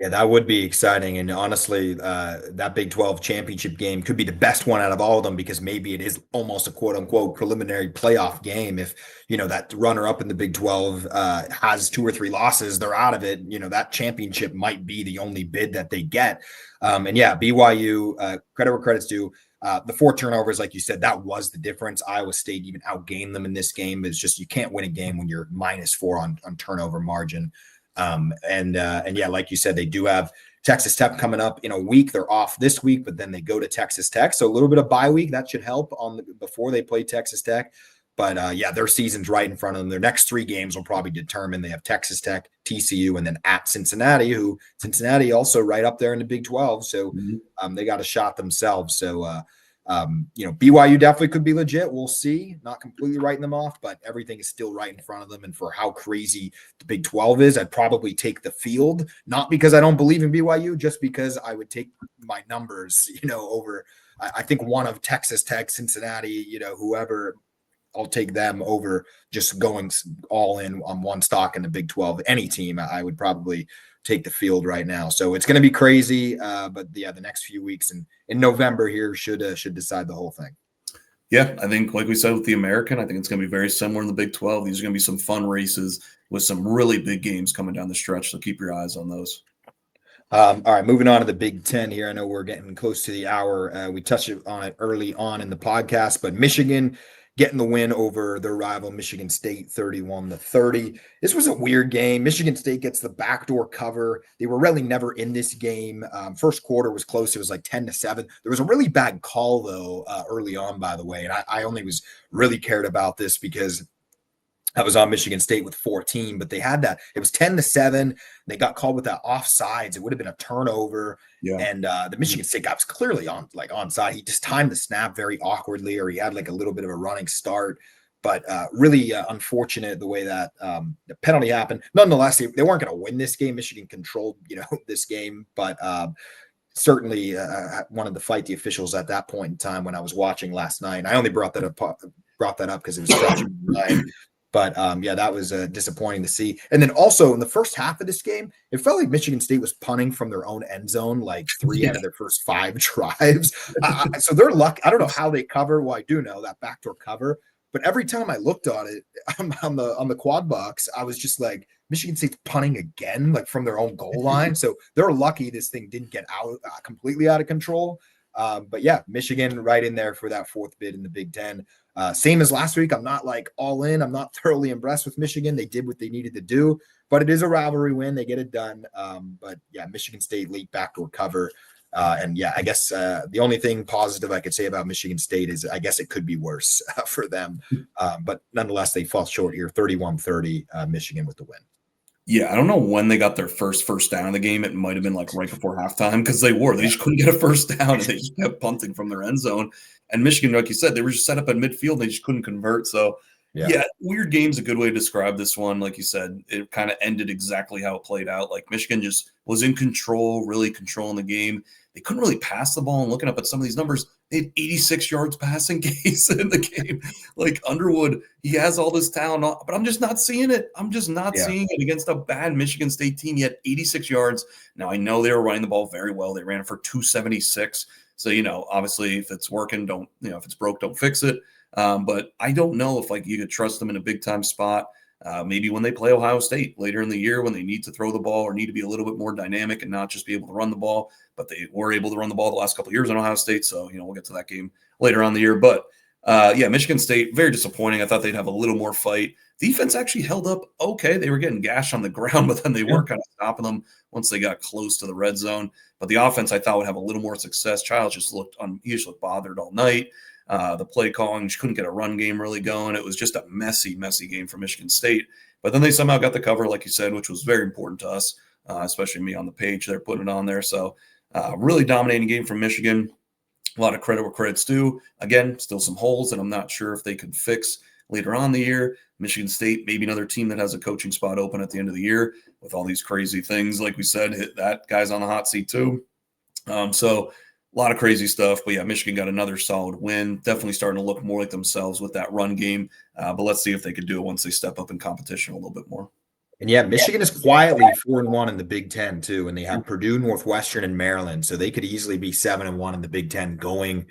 Yeah, that would be exciting. And honestly, that Big 12 championship game could be the best one out of all of them because maybe it is almost a quote unquote preliminary playoff game. If, that runner up in the Big 12 has 2 or 3 losses, they're out of it. That championship might be the only bid that they get. And yeah, BYU, credit where credit's due. The 4 turnovers, like you said, that was the difference. Iowa State even outgained them in this game. It's just you can't win a game when you're -4 on turnover margin. And yeah, like you said, they do have Texas Tech coming up in a week. They're off this week, but then they go to Texas Tech. So a little bit of bye week that should help before they play Texas Tech. But yeah, their season's right in front of them. Their next 3 games will probably determine. They have Texas Tech, TCU, and then at Cincinnati, who Cincinnati also right up there in the Big 12. So they got a shot themselves. So BYU definitely could be legit. We'll see. Not completely writing them off, but everything is still right in front of them. And for how crazy the Big 12 is, I'd probably take the field, not because I don't believe in BYU, just because I would take my numbers, over. I think one of Texas Tech, Cincinnati, whoever. I'll take them over just going all in on one stock in the Big 12. Any team, I would probably take the field right now. So it's going to be crazy. But yeah, the next few weeks in November here should decide the whole thing. Yeah, I think like we said with the American, I think it's going to be very similar in the Big 12. These are going to be some fun races with some really big games coming down the stretch. So keep your eyes on those. All right, moving on to the Big 10 here. I know we're getting close to the hour. We touched on it early on in the podcast, but Michigan getting the win over their rival Michigan State 31-30. This was a weird game. Michigan State gets the backdoor cover. They were really never in this game. First quarter was close. It was like 10-7. There was a really bad call, though, early on, by the way. And I only was really cared about this because I was on Michigan State with 14, but they had that. It was 10-7. They got called with that offsides. It would have been a turnover. Yeah. And the Michigan State guy was clearly onside. He just timed the snap very awkwardly, or he had like a little bit of a running start. But really unfortunate the way that the penalty happened. Nonetheless, they weren't going to win this game. Michigan controlled, this game, but certainly wanted to fight the officials at that point in time when I was watching last night. And I only brought that up because it was fresh in my mind. But yeah, that was disappointing to see. And then also in the first half of this game, it felt like Michigan State was punting from their own end zone, like 3 out of their first 5 drives. So they're lucky. I don't know how they cover. Well, I do know that backdoor cover. But every time I looked on it on the quad box, I was just like, Michigan State's punting again, like from their own goal line. So they're lucky this thing didn't get out completely out of control. But yeah, Michigan right in there for that 4th bid in the Big 10. Same as last week. I'm not like all in. I'm not thoroughly impressed with Michigan. They did what they needed to do, but it is a rivalry win. They get it done. But yeah, Michigan State late backdoor cover. And yeah, I guess the only thing positive I could say about Michigan State is I guess it could be worse for them. But nonetheless, they fall short here, 31-30, Michigan with the win. Yeah, I don't know when they got their first down in the game. It might have been like right before halftime because they just couldn't get a first down and they just kept punting from their end zone. And Michigan, like you said, they were just set up at midfield and they just couldn't convert. So yeah, weird game's a good way to describe this one. Like you said, it kind of ended exactly how it played out. Like Michigan just was in control, really controlling the game. They couldn't really pass the ball. And looking up at some of these numbers, they had 86 yards passing case in the game. Like Underwood, he has all this talent, but I'm just not seeing it. I'm just not seeing it against a bad Michigan State team. Yet 86 yards. Now I know they were running the ball very well. They ran it for 276. So obviously, if it's working, don't if it's broke, don't fix it. But I don't know if you could trust them in a big time spot. Maybe when they play Ohio State later in the year, when they need to throw the ball or need to be a little bit more dynamic and not just be able to run the ball, but they were able to run the ball the last couple of years in Ohio State. So, we'll get to that game later on in the year. But yeah, Michigan State, very disappointing. I thought they'd have a little more fight. Defense actually held up okay. They were getting gashed on the ground, but then they were kind of stopping them once they got close to the red zone. But the offense, I thought, would have a little more success. Childs just looked bothered all night. The play calling, just couldn't get a run game really going. It was just a messy game for Michigan State. But then they somehow got the cover, like you said, which was very important to us, especially me on the page. They're putting it on there. So really dominating game from Michigan. A lot of credit where credit's due. Again, still some holes that I'm not sure if they could fix later on in the year. Michigan State, maybe another team that has a coaching spot open at the end of the year with all these crazy things. Like we said, that guy's on the hot seat too. So a lot of crazy stuff. But yeah, Michigan got another solid win. Definitely starting to look more like themselves with that run game. But let's see if they could do it once they step up in competition a little bit more. And yeah, Michigan is quietly 4-1 in the Big 10 too, and they have Purdue, Northwestern, and Maryland, so they could easily be 7-1 in the Big 10, going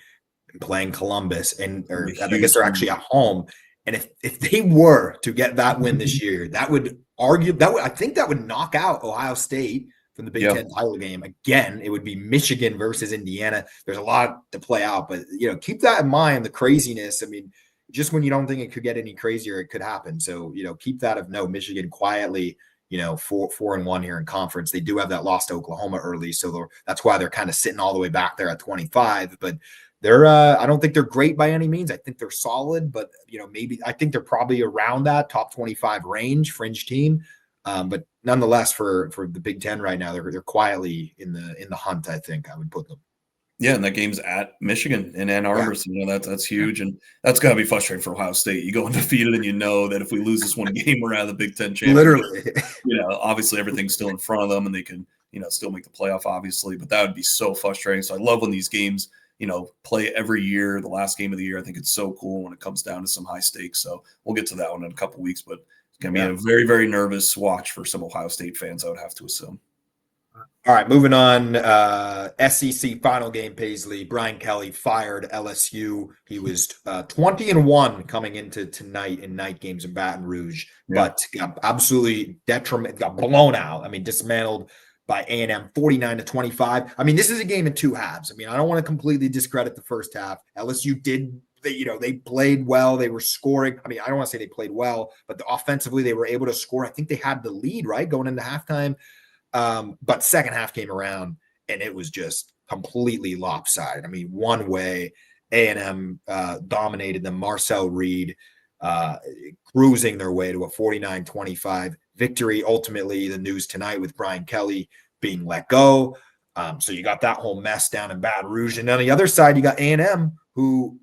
and playing Columbus, or I guess they're actually at home. And if they were to get that win this year, I think that would knock out Ohio State from the Big 10 title game. Again, it would be Michigan versus Indiana. There's a lot to play out, but keep that in mind. The craziness. I mean, just when you don't think it could get any crazier, it could happen. So, keep that of note. Michigan quietly, 4-1 here in conference. They do have that loss to Oklahoma early, so that's why they're kind of sitting all the way back there at 25. But they're I don't think they're great by any means. I think they're solid, but maybe I think they're probably around that top 25 range, fringe team. But nonetheless, for the Big Ten right now, they're quietly in the hunt. I think I would put them. Yeah, and that game's at Michigan in Ann Arbor. Yeah. So that's huge, and that's got to be frustrating for Ohio State. You go undefeated, and that if we lose this one game, we're out of the Big Ten championship. Literally, obviously everything's still in front of them, and they can still make the playoff, obviously. But that would be so frustrating. So I love when these games play every year. The last game of the year, I think it's so cool when it comes down to some high stakes. So we'll get to that one in a couple weeks, but it's going to be a very, very nervous watch for some Ohio State fans, I would have to assume. All right, moving on. SEC final game, Paisley. Brian Kelly fired LSU. He was 20-1 coming into tonight in night games in Baton Rouge, but got absolutely got blown out. I mean, dismantled by A&M 49-25. I mean, this is a game in two halves. I mean, I don't want to completely discredit the first half. LSU did, they played well. They were scoring. I mean, I don't want to say they played well, but offensively they were able to score. I think they had the lead, right, going into halftime. But second half came around and it was just completely lopsided. I mean, one way A&M dominated them. Marcel Reed cruising their way to a 49-25 victory. Ultimately, the news tonight with Brian Kelly being let go. So you got that whole mess down in Baton Rouge. And on the other side, you got A&M who,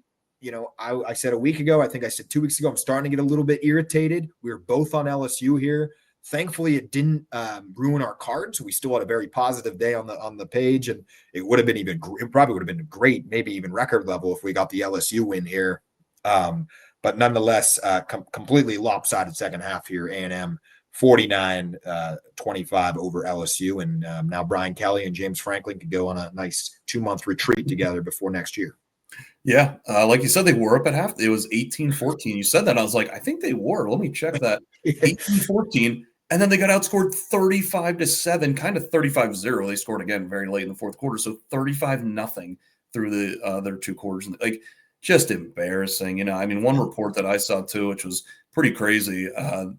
I said a week ago, I think I said 2 weeks ago, I'm starting to get a little bit irritated. We were both on LSU here. Thankfully, it didn't ruin our cards. We still had a very positive day on the page, and it would have been it probably would have been great, maybe even record level if we got the LSU win here. But nonetheless, completely lopsided second half here. A&M 49-25 over LSU, and now Brian Kelly and James Franklin could go on a nice 2-month retreat together before next year. Yeah, like you said, they were up at half. It was 18-14. You said that. I was like, I think they were. Let me check that. 18-14. And then they got outscored 35-7, kind of 35-0. They scored again very late in the fourth quarter. So 35-0 through the their two quarters. Like, just embarrassing. I mean, one report that I saw too, which was pretty crazy.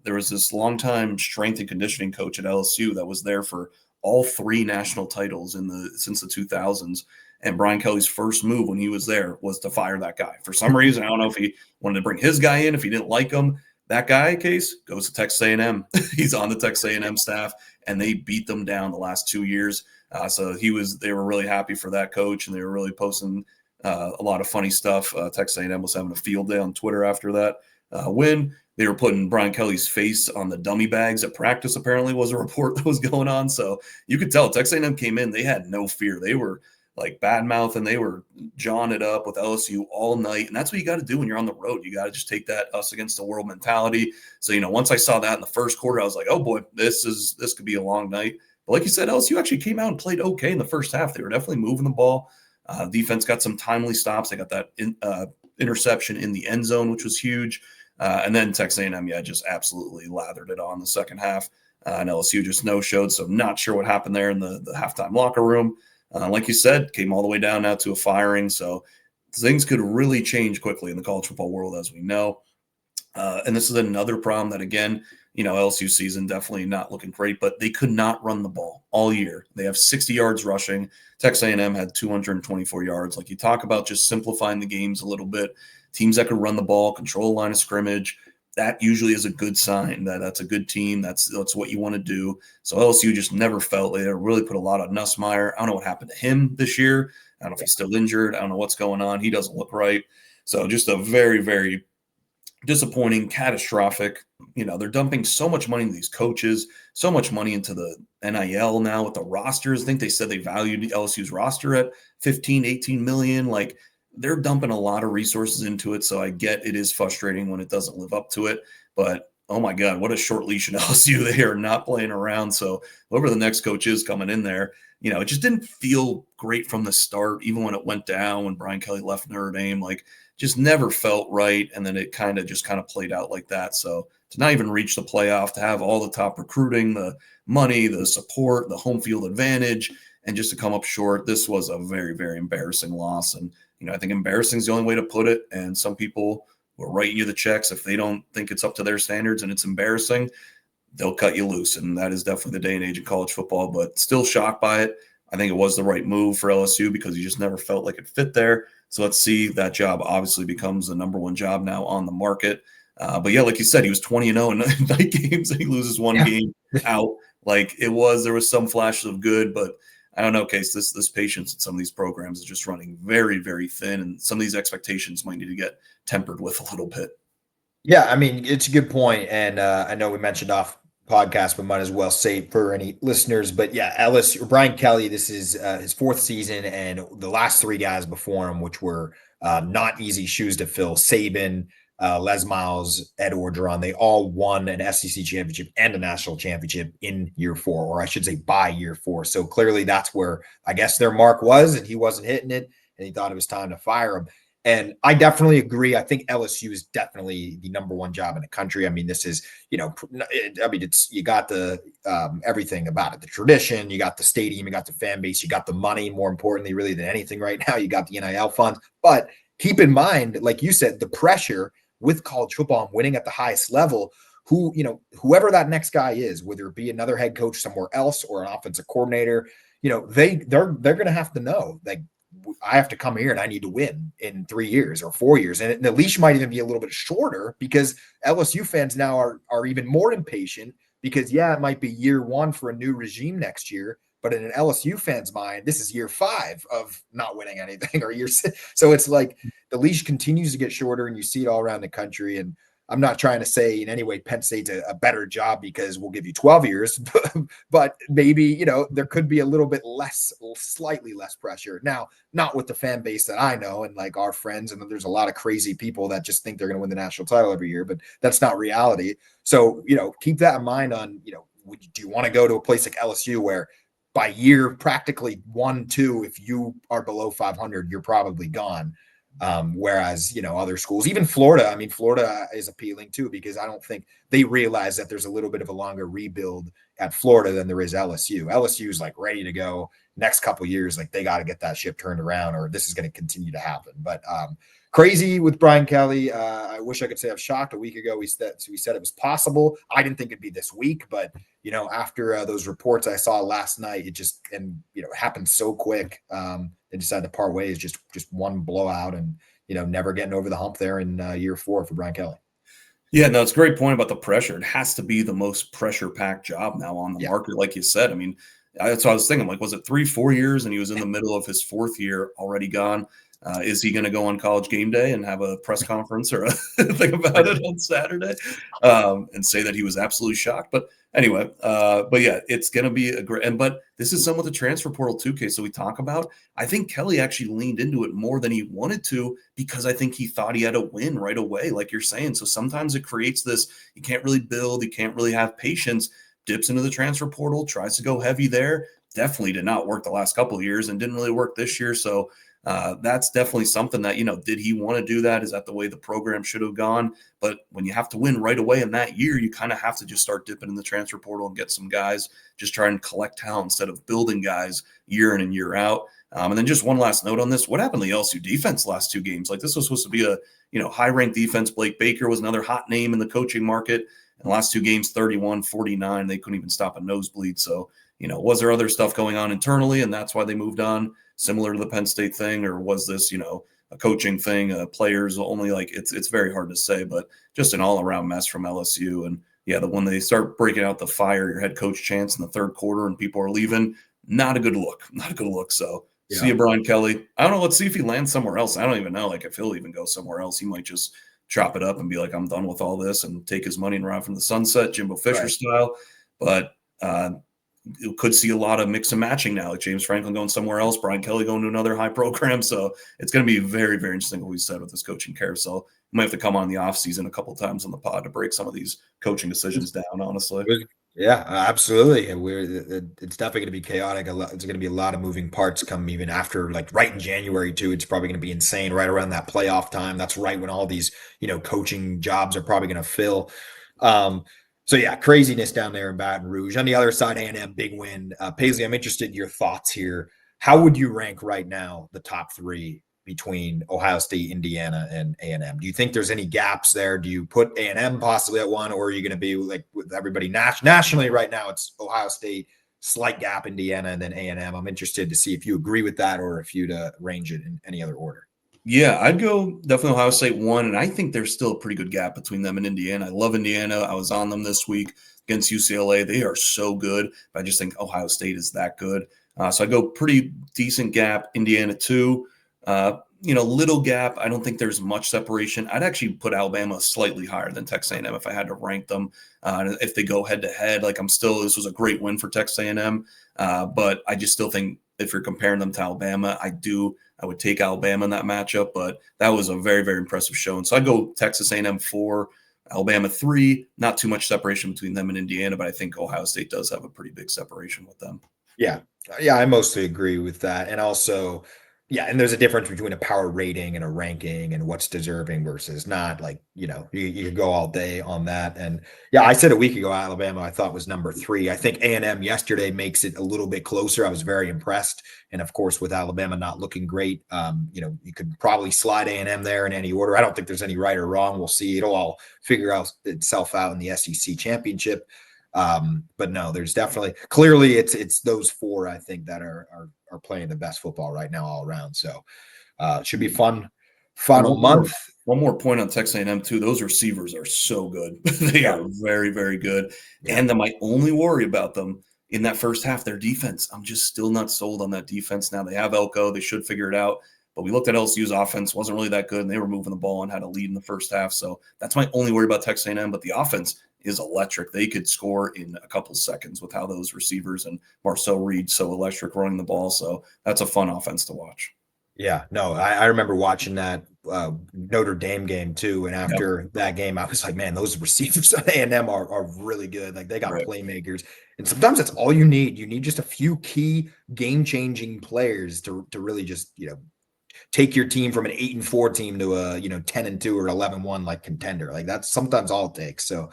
There was this longtime strength and conditioning coach at LSU that was there for all three national titles since the 2000s. And Brian Kelly's first move when he was there was to fire that guy. For some reason, I don't know if he wanted to bring his guy in, if he didn't like him. That guy, Case, goes to Texas A&M. He's on the Texas A&M staff, and they beat them down the last 2 years. So they were really happy for that coach, and they were really posting a lot of funny stuff. Texas A&M was having a field day on Twitter after that win. They were putting Brian Kelly's face on the dummy bags at practice, apparently, was a report that was going on. So you could tell Texas A&M came in. They had no fear. They were like bad mouth, and they were jawing it up with LSU all night. And that's what you got to do when you're on the road. You got to just take that us against the world mentality. So, once I saw that in the first quarter, I was like, oh boy, this could be a long night. But like you said, LSU actually came out and played okay in the first half. They were definitely moving the ball. Defense got some timely stops. They got that interception in the end zone, which was huge. And then Texas A&M, just absolutely lathered it on the second half. And LSU just no-showed. So not sure what happened there in the halftime locker room. Like you said, came all the way down now to a firing. So things could really change quickly in the college football world, as we know. And this is another problem that, again, LSU season definitely not looking great, but they could not run the ball all year. They have 60 yards rushing. Texas A&M had 224 yards. Like, you talk about just simplifying the games a little bit. Teams that could run the ball, control the line of scrimmage, that usually is a good sign. That's a good team. That's what you want to do. So LSU just never felt they really put a lot on Nussmeier. I don't know what happened to him this year. I don't know if he's still injured. I don't know what's going on. He doesn't look right. So just a very, very disappointing, catastrophic. They're dumping so much money into these coaches, so much money into the NIL now with the rosters. I think they said they valued LSU's roster at 15, 18 million. Like, they're dumping a lot of resources into it. So I get it is frustrating when it doesn't live up to it, but oh my God, what a short leash in LSU. They are not playing around. So whoever the next coach is coming in there, it just didn't feel great from the start. Even when it went down, when Brian Kelly left Notre Dame, like, just never felt right. And then it kind of played out like that. So to not even reach the playoff, to have all the top recruiting, the money, the support, the home field advantage, and just to come up short, this was a very, very embarrassing loss. And, I think embarrassing is the only way to put it. And some people will write you the checks if they don't think it's up to their standards and it's embarrassing. they'll cut you loose. And that is definitely the day and age of college football, but still shocked by it. I think it was the right move for LSU because you just never felt like it fit there. So let's see. That job obviously becomes the number one job now on the market. But yeah, like you said, he was 20-0 in night games and he loses one game out. Like there was some flashes of good, but I don't know, Case. This patience in some of these programs is just running very, very thin, and some of these expectations might need to get tempered with a little bit. Yeah, I mean, it's a good point, and I know we mentioned off podcast, but might as well say it for any listeners. But yeah, Brian Kelly, this is his fourth season, and the last three guys before him, which were not easy shoes to fill, Saban, Les Miles, Ed Orgeron, they all won an SEC championship and a national championship in year four, or I should say by year four. So clearly that's where I guess their mark was, and he wasn't hitting it, and he thought it was time to fire him. And I definitely agree. I think LSU is definitely the number one job in the country. I mean, this is, it's you got the everything about it, the tradition, you got the stadium, you got the fan base, you got the money. More importantly, really than anything right now, you got the NIL funds. But keep in mind, like you said, the pressure with college football and winning at the highest level. Whoever that next guy is, whether it be another head coach somewhere else or an offensive coordinator, they're going to have to know, like, I have to come here and I need to win in 3 years or 4 years. And the leash might even be a little bit shorter because LSU fans now are even more impatient because, yeah, it might be year one for a new regime next year. But in an LSU fan's mind, this is year 5 of not winning anything or year 6. So it's like the leash continues to get shorter and you see it all around the country. And I'm not trying to say in any way Penn State's a better job because we'll give you 12 years, but maybe, there could be a little bit slightly less pressure. Now, not with the fan base that I know and like our friends, and there's a lot of crazy people that just think they're going to win the national title every year, but that's not reality. So, keep that in mind on, do you want to go to a place like LSU where by year practically 1, 2, if you are below 500, you're probably gone. Whereas, other schools, even Florida, I mean, Florida is appealing too, because I don't think they realize that there's a little bit of a longer rebuild at Florida than there is LSU. LSU is like ready to go next couple of years. Like they got to get that ship turned around or this is going to continue to happen. But crazy with Brian Kelly. I wish I could say I'm shocked. A week ago, we said it was possible. I didn't think it'd be this week, but after those reports I saw last night, it happened so quick. They decided to part ways, just one blowout, and never getting over the hump there in year 4 for Brian Kelly. Yeah, no, it's a great point about the pressure. It has to be the most pressure-packed job now on the market, like you said. I mean, that's what I was thinking. Like, was it 3-4 years, and he was in the middle of his 4th year, already gone? Is he going to go on College Game Day and have a press conference or a thing about it on Saturday and say that he was absolutely shocked? But anyway, but yeah, it's going to be a great. But this is somewhat the transfer portal too, Case. So we talk about. I think Kelly actually leaned into it more than he wanted to because I think he thought he had a win right away, like you're saying. So sometimes it creates this. You can't really build. You can't really have patience. Dips into the transfer portal, tries to go heavy there. Definitely did not work the last couple of years and didn't really work this year. So. That's definitely something that, did he want to do that? Is that the way the program should have gone? But when you have to win right away in that year, you kind of have to just start dipping in the transfer portal and get some guys, just try and collect talent instead of building guys year in and year out. And then just one last note on this. What happened to the LSU defense last 2 games? Like this was supposed to be a, high-ranked defense. Blake Baker was another hot name in the coaching market. In the last 2 games, 31-49. They couldn't even stop a nosebleed. So, was there other stuff going on internally and that's why they moved on? Similar to the Penn State thing, or was this, a coaching thing, players only? Like it's very hard to say, but just an all-around mess from LSU. And yeah, when they start breaking out the fire your head coach chants in the 3rd quarter and people are leaving, not a good look. So see you, Brian Kelly. I don't know. Let's see if he lands somewhere else. I don't even know. Like if he'll even go somewhere else, he might just chop it up and be like, I'm done with all this and take his money and ride from the sunset, Jimbo Fisher style. But you could see a lot of mix and matching now, like James Franklin going somewhere else, Brian Kelly going to another high program. So it's going to be very, very interesting what we said with this coaching carousel. We might have to come on the offseason a couple of times on the pod to break some of these coaching decisions down, honestly. Yeah, absolutely. And it's definitely going to be chaotic. It's going to be a lot of moving parts come even after, like right in January too. It's probably going to be insane right around that playoff time. That's right when all these, coaching jobs are probably going to fill. So yeah, craziness down there in Baton Rouge. On the other side, A&M, big win. Paisley, I'm interested in your thoughts here. How would you rank right now the top 3 between Ohio State, Indiana, and A&M? Do you think there's any gaps there? Do you put A&M possibly at 1, or are you going to be like with everybody nationally right now? It's Ohio State, slight gap Indiana, and then A&M. I'm interested to see if you agree with that or if you'd arrange it in any other order. Yeah, I'd go definitely Ohio State 1, and I think there's still a pretty good gap between them and Indiana. I love Indiana. I was on them this week against UCLA. They are so good, but I just think Ohio State is that good. So I go pretty decent gap, Indiana 2. Little gap. I don't think there's much separation. I'd actually put Alabama slightly higher than Texas A&M if I had to rank them. If they go head to head, this was a great win for Texas A&M, but I just still think if you're comparing them to Alabama, I would take Alabama in that matchup, but that was a very, very impressive showing. So I go Texas A&M 4, Alabama 3. Not too much separation between them and Indiana, but I think Ohio State does have a pretty big separation with them. Yeah, I mostly agree with that, and also. Yeah, and there's a difference between a power rating and a ranking and what's deserving versus not. You could go all day on that. And yeah, I said a week ago, Alabama, I thought was number 3. I think A&M yesterday makes it a little bit closer. I was very impressed. And of course, with Alabama not looking great, you could probably slide A&M there in any order. I don't think there's any right or wrong. We'll see. It'll all figure itself out in the SEC championship. But no, there's definitely clearly it's those 4 I think that are playing the best football right now all around. So it should be fun final month. One more point on Texas A&M too. Those receivers are so good. They are very, very good. Yeah. And my only worry about them in that first half, their defense. I'm just still not sold on that defense. Now they have Elko. They should figure it out. But we looked at LSU's offense, wasn't really that good, and they were moving the ball and had a lead in the first half. So that's my only worry about Texas A&M. But the offense is electric. They could score in a couple seconds with how those receivers and Marcel Reed so electric running the ball. So that's a fun offense to watch. Yeah, no, I remember watching that Notre Dame game too. And after that game, I was like, man, those receivers on A&M are really good. Like they got playmakers. And sometimes that's all you need. You need just a few key game-changing players to really just, take your team from an 8-4 team to a 10-2 or 11-1 like contender. Like that's sometimes all it takes. So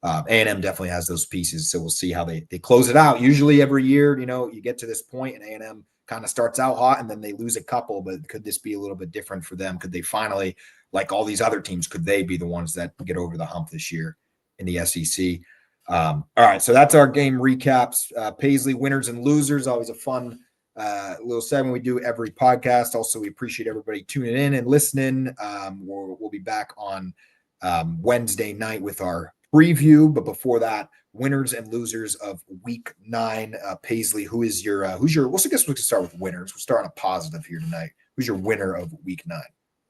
A&M definitely has those pieces. So we'll see how they close it out. Usually every year, you get to this point and A&M kind of starts out hot and then they lose a couple. But could this be a little bit different for them? Could they finally, like all these other teams, could they be the ones that get over the hump this year in the SEC? All right, so that's our game recaps. Paisley winners and losers, always a fun little segment we do every podcast. Also, we appreciate everybody tuning in and listening. We'll be back on Wednesday night with our preview, but before that, winners and losers of week 9. Paisley, who's your I guess we can start with winners. We'll start on a positive here tonight. Who's your winner of week 9?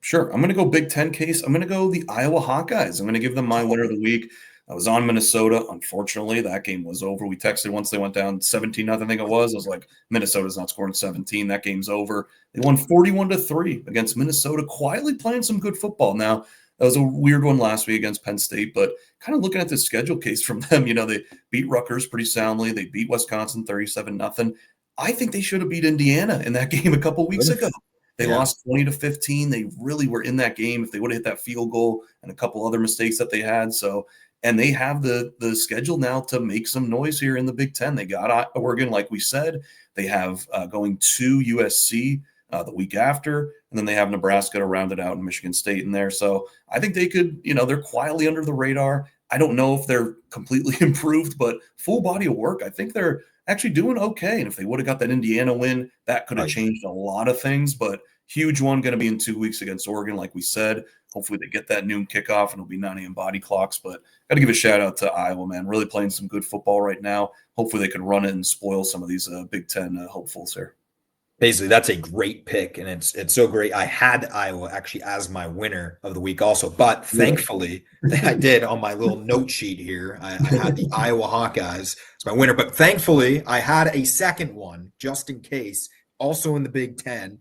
Sure. I'm going to go Big Ten case. I'm going to go the Iowa Hawkeyes. I'm going to give them my winner of the week. I was on Minnesota. Unfortunately, that game was over. We texted once they went down 17-0, I think it was. I was like, Minnesota's not scoring 17. That game's over. They won 41-3 against Minnesota, quietly playing some good football. Now, that was a weird one last week against Penn State, but kind of looking at the schedule case from them, they beat Rutgers pretty soundly. They beat Wisconsin 37-0. I think they should have beat Indiana in that game a couple weeks ago. They lost 20-15. They really were in that game if they would have hit that field goal and a couple other mistakes that they had. And they have the schedule now to make some noise here in the Big Ten. They got Oregon, like we said. They have going to USC the week after, and then they have Nebraska to round it out and Michigan State in there. So I think they could, they're quietly under the radar. I don't know if they're completely improved, but full body of work, I think they're actually doing okay. And if they would have got that Indiana win, that could have changed a lot of things. But huge one going to be in 2 weeks against Oregon, like we said. Hopefully they get that noon kickoff and it'll be 9 a.m. body clocks. But got to give a shout out to Iowa, man. Really playing some good football right now. Hopefully they can run it and spoil some of these Big Ten hopefuls here. Basically, that's a great pick, and it's so great. I had Iowa actually as my winner of the week also, but thankfully I did on my little note sheet here. I had the Iowa Hawkeyes as my winner, but thankfully I had a second one just in case, also in the Big Ten.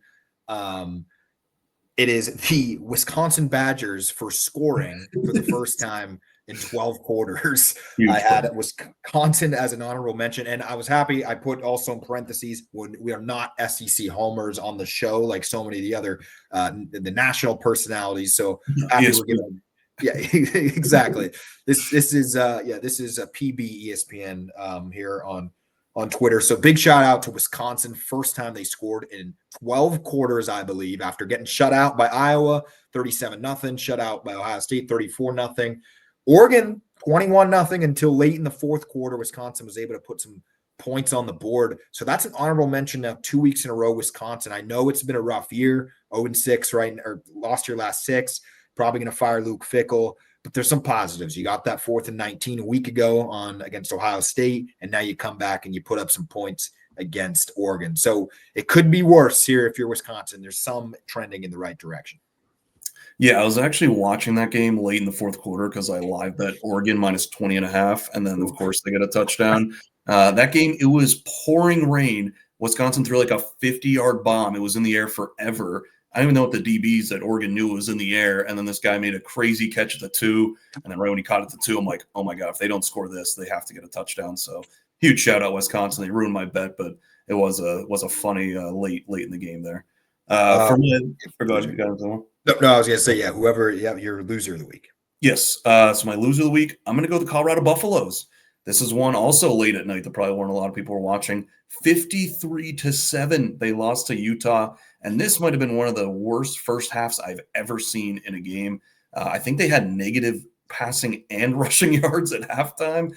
It is the Wisconsin Badgers for scoring for the first time in 12 quarters. I had Wisconsin as an honorable mention, and I was happy. I put also in parentheses when we are not SEC homers on the show like so many of the other the national personalities. So happy we're giving. Yeah, exactly. This is a PB ESPN here on on Twitter. So big shout out to Wisconsin. First time they scored in 12 quarters, I believe, after getting shut out by Iowa, 37-0, shut out by Ohio State, 34-0. Oregon, 21-0 until late in the fourth quarter. Wisconsin was able to put some points on the board. So that's an honorable mention now, 2 weeks in a row, Wisconsin. I know it's been a rough year, 0-6, right? Or lost your last 6. Probably going to fire Luke Fickell. But there's some positives. You got that 4th and 19 a week ago against Ohio State, and now you come back and you put up some points against Oregon. So it could be worse here if you're Wisconsin. There's some trending in the right direction. Yeah, I was actually watching that game late in the fourth quarter because I live bet Oregon minus 20.5, and then of course they get a touchdown. That game, it was pouring rain. Wisconsin threw like a 50-yard bomb. It was in the air forever. I don't even know what the DBs that Oregon knew was in the air. And then this guy made a crazy catch at the 2. And then right when he caught it at the 2, I'm like, oh my God, if they don't score this, they have to get a touchdown. So huge shout out Wisconsin. They ruined my bet, but it was a funny late in the game there. For me, go ahead. No, I was gonna say, whoever, your loser of the week. Yes. So my loser of the week, I'm gonna go the Colorado Buffaloes. This is one also late at night that probably weren't a lot of people were watching. 53-7, they lost to Utah. And this might have been one of the worst first halves I've ever seen in a game. I think they had negative passing and rushing yards at halftime.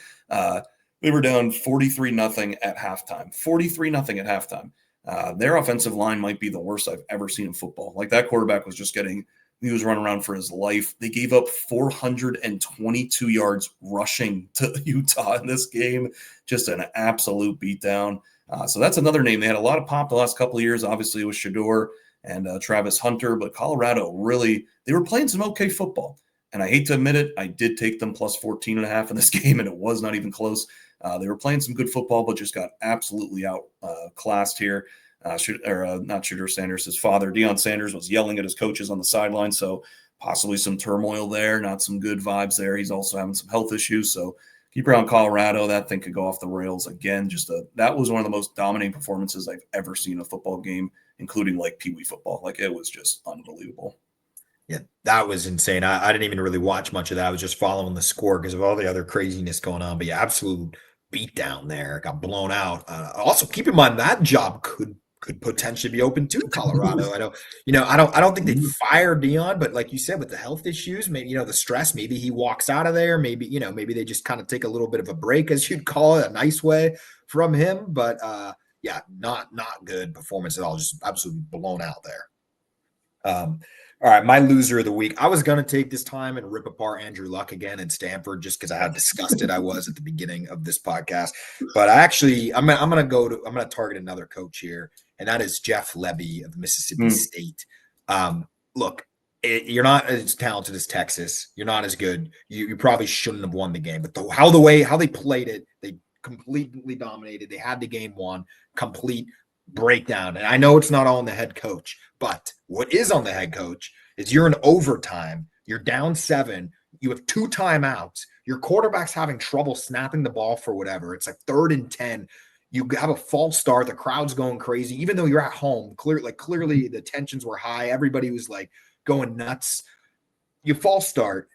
They were down 43-0 at halftime. 43-0 at halftime. Their offensive line might be the worst I've ever seen in football. Like that quarterback was just he was running around for his life. They gave up 422 yards rushing to Utah in this game. Just an absolute beatdown. So that's another name. They had a lot of pop the last couple of years. Obviously, it was Shador and Travis Hunter, but Colorado they were playing some okay football. And I hate to admit it, I did take them plus 14.5 in this game, and it was not even close. They were playing some good football, but just got absolutely outclassed here. Not Shador Sanders, his father, Deion Sanders, was yelling at his coaches on the sideline. So possibly some turmoil there, not some good vibes there. He's also having some health issues. So keep your eye on Colorado. That thing could go off the rails again. That was one of the most dominating performances I've ever seen in a football game, including like Pee Wee football. Like it was just unbelievable. Yeah, that was insane. I didn't even really watch much of that. I was just following the score because of all the other craziness going on. But yeah, absolute beat down there. Got blown out. Also, keep in mind that job could potentially be open to Colorado. I don't think they fired Deion, but like you said, with the health issues, maybe, the stress, maybe he walks out of there. Maybe, maybe they just kind of take a little bit of a break, as you'd call it, a nice way from him. But not good performance at all. Just absolutely blown out there. All right, my loser of the week. I was going to take this time and rip apart Andrew Luck again in Stanford just because how disgusted I was at the beginning of this podcast. But I'm going to target another coach here, and that is Jeff Lebby of Mississippi State. Look, you're not as talented as Texas. You're not as good. You probably shouldn't have won the game. But how they played it, they completely dominated. They had the game won, complete breakdown. And I know it's not all on the head coach, but what is on the head coach is you're in overtime, you're down 7, you have 2 timeouts, your quarterback's having trouble snapping the ball for whatever. It's like 3rd and 10. You have a false start, the crowd's going crazy, even though you're at home. Clearly the tensions were high. Everybody was like going nuts. You false start,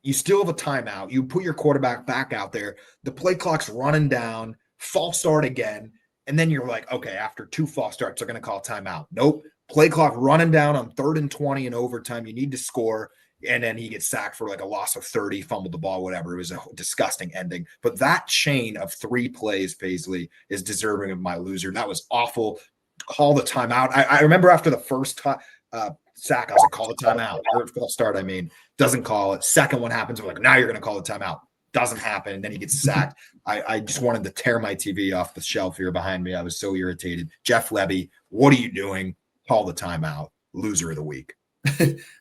you still have a timeout. You put your quarterback back out there. The play clock's running down, false start again. And then you're like, okay, after 2 false starts, they're going to call timeout. Nope. Play clock running down on 3rd and 20 in overtime. You need to score. And then he gets sacked for like a loss of 30, fumbled the ball, whatever. It was a disgusting ending. But that chain of 3 plays, Paisley, is deserving of my loser. That was awful. Call the timeout. I remember after the first sack, I was like, call the timeout. Or false start, doesn't call it. Second one happens. We're like, now you're going to call the timeout. Doesn't happen. And then he gets sacked. I just wanted to tear my TV off the shelf here behind me. I was so irritated. Jeff Lebby, what are you doing? Call the timeout. Loser of the week.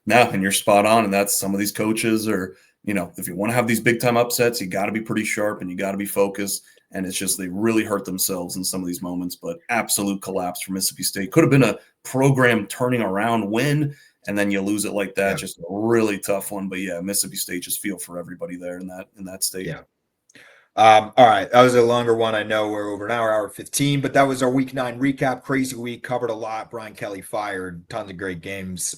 No, and you're spot on. And that's some of these coaches are, if you want to have these big time upsets, you got to be pretty sharp and you got to be focused. And it's just they really hurt themselves in some of these moments. But absolute collapse for Mississippi State. Could have been a program turning around win. And then you lose it like that. Yeah. Just a really tough one. But yeah, Mississippi State just feel for everybody there in that state. Yeah. All right. That was a longer one. I know we're over an hour 15, but that was our week 9 recap. Crazy week, covered a lot. Brian Kelly fired, tons of great games.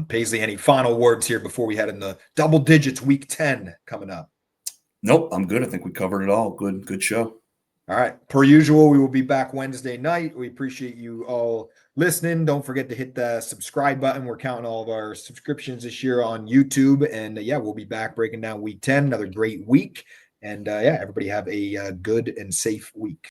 Paisley, any final words here before we head in the double digits, week 10 coming up? Nope, I'm good. I think we covered it all. Good show. All right. Per usual, we will be back Wednesday night. We appreciate you all listening. Don't forget to hit the subscribe button. We're counting all of our subscriptions this year on YouTube. And yeah, we'll be back breaking down week 10, another great week. And yeah, everybody have a good and safe week.